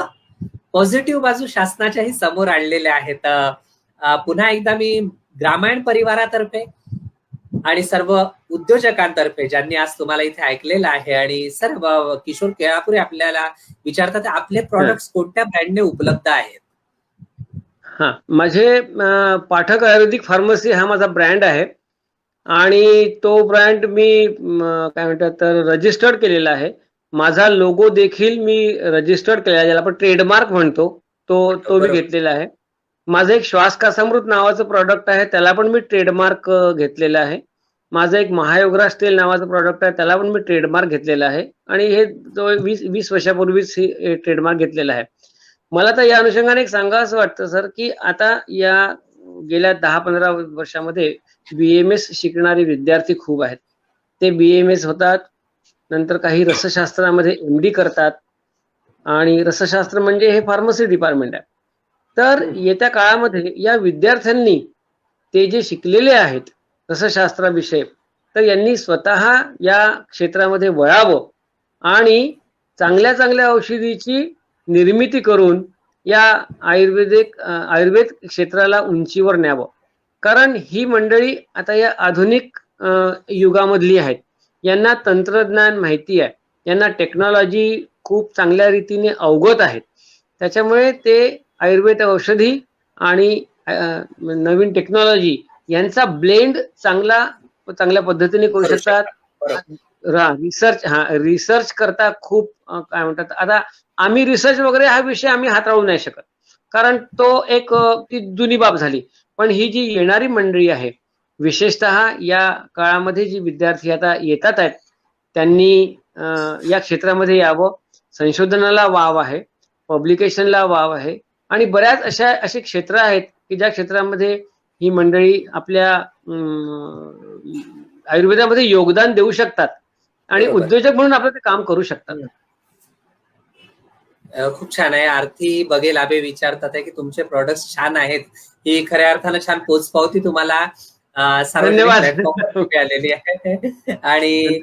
पॉझिटिव्ह बाजू शासनाच्याही समोर आणलेल्या आहेत. पुन्हा एकदा मी ग्रामीण परिवारातर्फे आणि सर्व उद्योजकांतर्फे ज्यांनी आज तुम्हाला इथे ऐकलेलं आहे, आणि सर्व किशोर केळापुरे आपल्याला विचारतात आपले प्रॉडक्ट्स कोणत्या ब्रँडने उपलब्ध आहेत. हा, माझे पाठक आयुर्वेदिक फार्मसी हा माझा ब्रँड आहे आणि तो ब्रँड मी काय म्हणतात तर रजिस्टर्ड केलेला आहे. माझा लोगो देखील मी रजिस्टर्ड केलेला आहे, ज्याला आपण ट्रेडमार्क म्हणतो, तो मी घेतलेला आहे. माझं एक श्वास कासामृत नावाचं प्रॉडक्ट आहे, त्याला पण मी ट्रेडमार्क घेतलेला आहे. माझं एक महायोगराज तेल नावाचं प्रॉडक्ट आहे, त्याला पण मी ट्रेडमार्क घेतलेला आहे आणि हे 20 वर्षापूर्वीच हे ट्रेडमार्क घेतलेला आहे. मला तर या अनुषंगाने एक सांगा असं वाटतं सर, की आता या गेल्या 10-15 वर्षामध्ये BMS शिकणारे विद्यार्थी खूप आहेत. ते BMS होतात, नंतर काही रसशास्त्रामध्ये MD करतात आणि रसशास्त्र म्हणजे हे फार्मसी डिपार्टमेंट आहे. तर येत्या काळामध्ये या विद्यार्थ्यांनी ते जे शिकलेले आहेत रसशास्त्राविषयी, तर यांनी स्वतः या क्षेत्रामध्ये वळावं आणि चांगल्या चांगल्या औषधीची निर्मिती करून या आयुर्वेद क्षेत्राला उंचीवर न्यावं. कारण ही मंडळी आता या आधुनिक युगामधली आहेत, यांना तंत्रज्ञान माहिती आहे, यांना टेक्नॉलॉजी खूप चांगल्या रीतीने अवगत आहेत. त्याच्यामुळे ते आयुर्वेद औषधी आणि नवीन टेक्नॉलॉजी यांचा ब्लेंड चांगल्या पद्धतीने करू शकतात. रिसर्च करता खूप काय म्हणतात, आता आम्ही रिसर्च वगैरे हा विषय आम्ही हाताळू नाही शकत, कारण तो एक ती जुनी बाब झाली. पण ही जी येणारी मंडळी आहे, विशेषतः या काळामध्ये जी विद्यार्थी आता येतात आहेत, त्यांनी या क्षेत्रामध्ये यावं. संशोधनाला वाव आहे, पब्लिकेशनला वाव आहे आणि बऱ्याच असे क्षेत्र आहेत की ज्या क्षेत्रामध्ये ही मंडळी आपल्या आयुर्वेदामध्ये योगदान देऊ शकतात आणि उद्योजक म्हणून आपलं ते काम करू शकतात. खूप छान आहे. आरती बघेल आबे विचारतात आहे की तुमचे प्रॉडक्ट्स छान आहेत. ही खऱ्या अर्थानं छान पोचपावती तुम्हाला सार्वजनिक प्लॅटफॉर्मवर आलेली आहे. आणि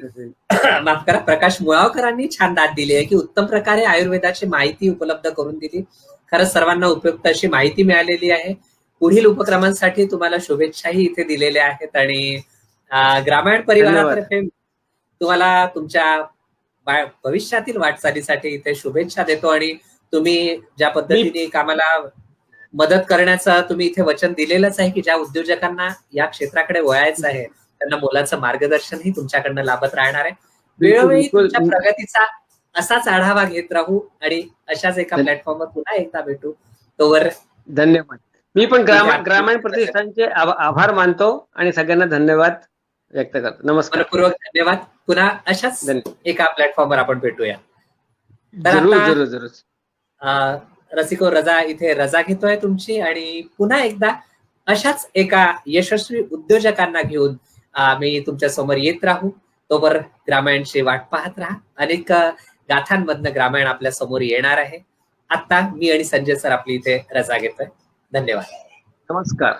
माफ करा, प्रकाश मुळावकरांनी छान दाद दिली आहे की उत्तम प्रकारे आयुर्वेदाची माहिती उपलब्ध करून दिली. खरंच सर्वांना उपयुक्त अशी माहिती मिळालेली आहे. पुढील उपक्रमांसाठी तुम्हाला शुभेच्छाही इथे दिलेल्या आहेत आणि ग्रामीण परिवारातर्फे तुम्हाला तुमच्या भविष्यातील वाटचालीसाठी इथे शुभेच्छा देतो. आणि तुम्ही ज्या पद्धतीने कामाला मदत करण्याचं तुम्ही इथे वचन दिलेलंच आहे की ज्या उद्योजकांना या क्षेत्राकडे वळायचं आहे त्यांना मोलाचं मार्गदर्शनही तुमच्याकडनं लाभत राहणार आहे. वेळोवेळी तुमच्या प्रगतीचा असाच आढावा घेत राहू आणि अशाच एका प्लॅटफॉर्मवर पुन्हा एकदा भेटू. तोवर धन्यवाद. मी पण ग्रामीण प्रतिष्ठानचे आभार मानतो आणि सगळ्यांना धन्यवाद व्यक्त करतो. नमस्कार. मनपूर्वक धन्यवाद. पुन्हा अशाच एका प्लॅटफॉर्मवर आपण भेटूया. जरूर. रसिको, रजा इथे रजा घेतोय तुमची आणि पुन्हा एकदा अशाच एका यशस्वी उद्योजकांना घेऊन मी तुमच्या समोर येत राहू. तोवर ग्रामीणची वाट पाहत राहा. अनेक गाथांमधनं ग्रामीण आपल्या समोर येणार आहे. आता मी आणि संजय सर आपली इथे रजा घेतोय. धन्यवाद. नमस्कार.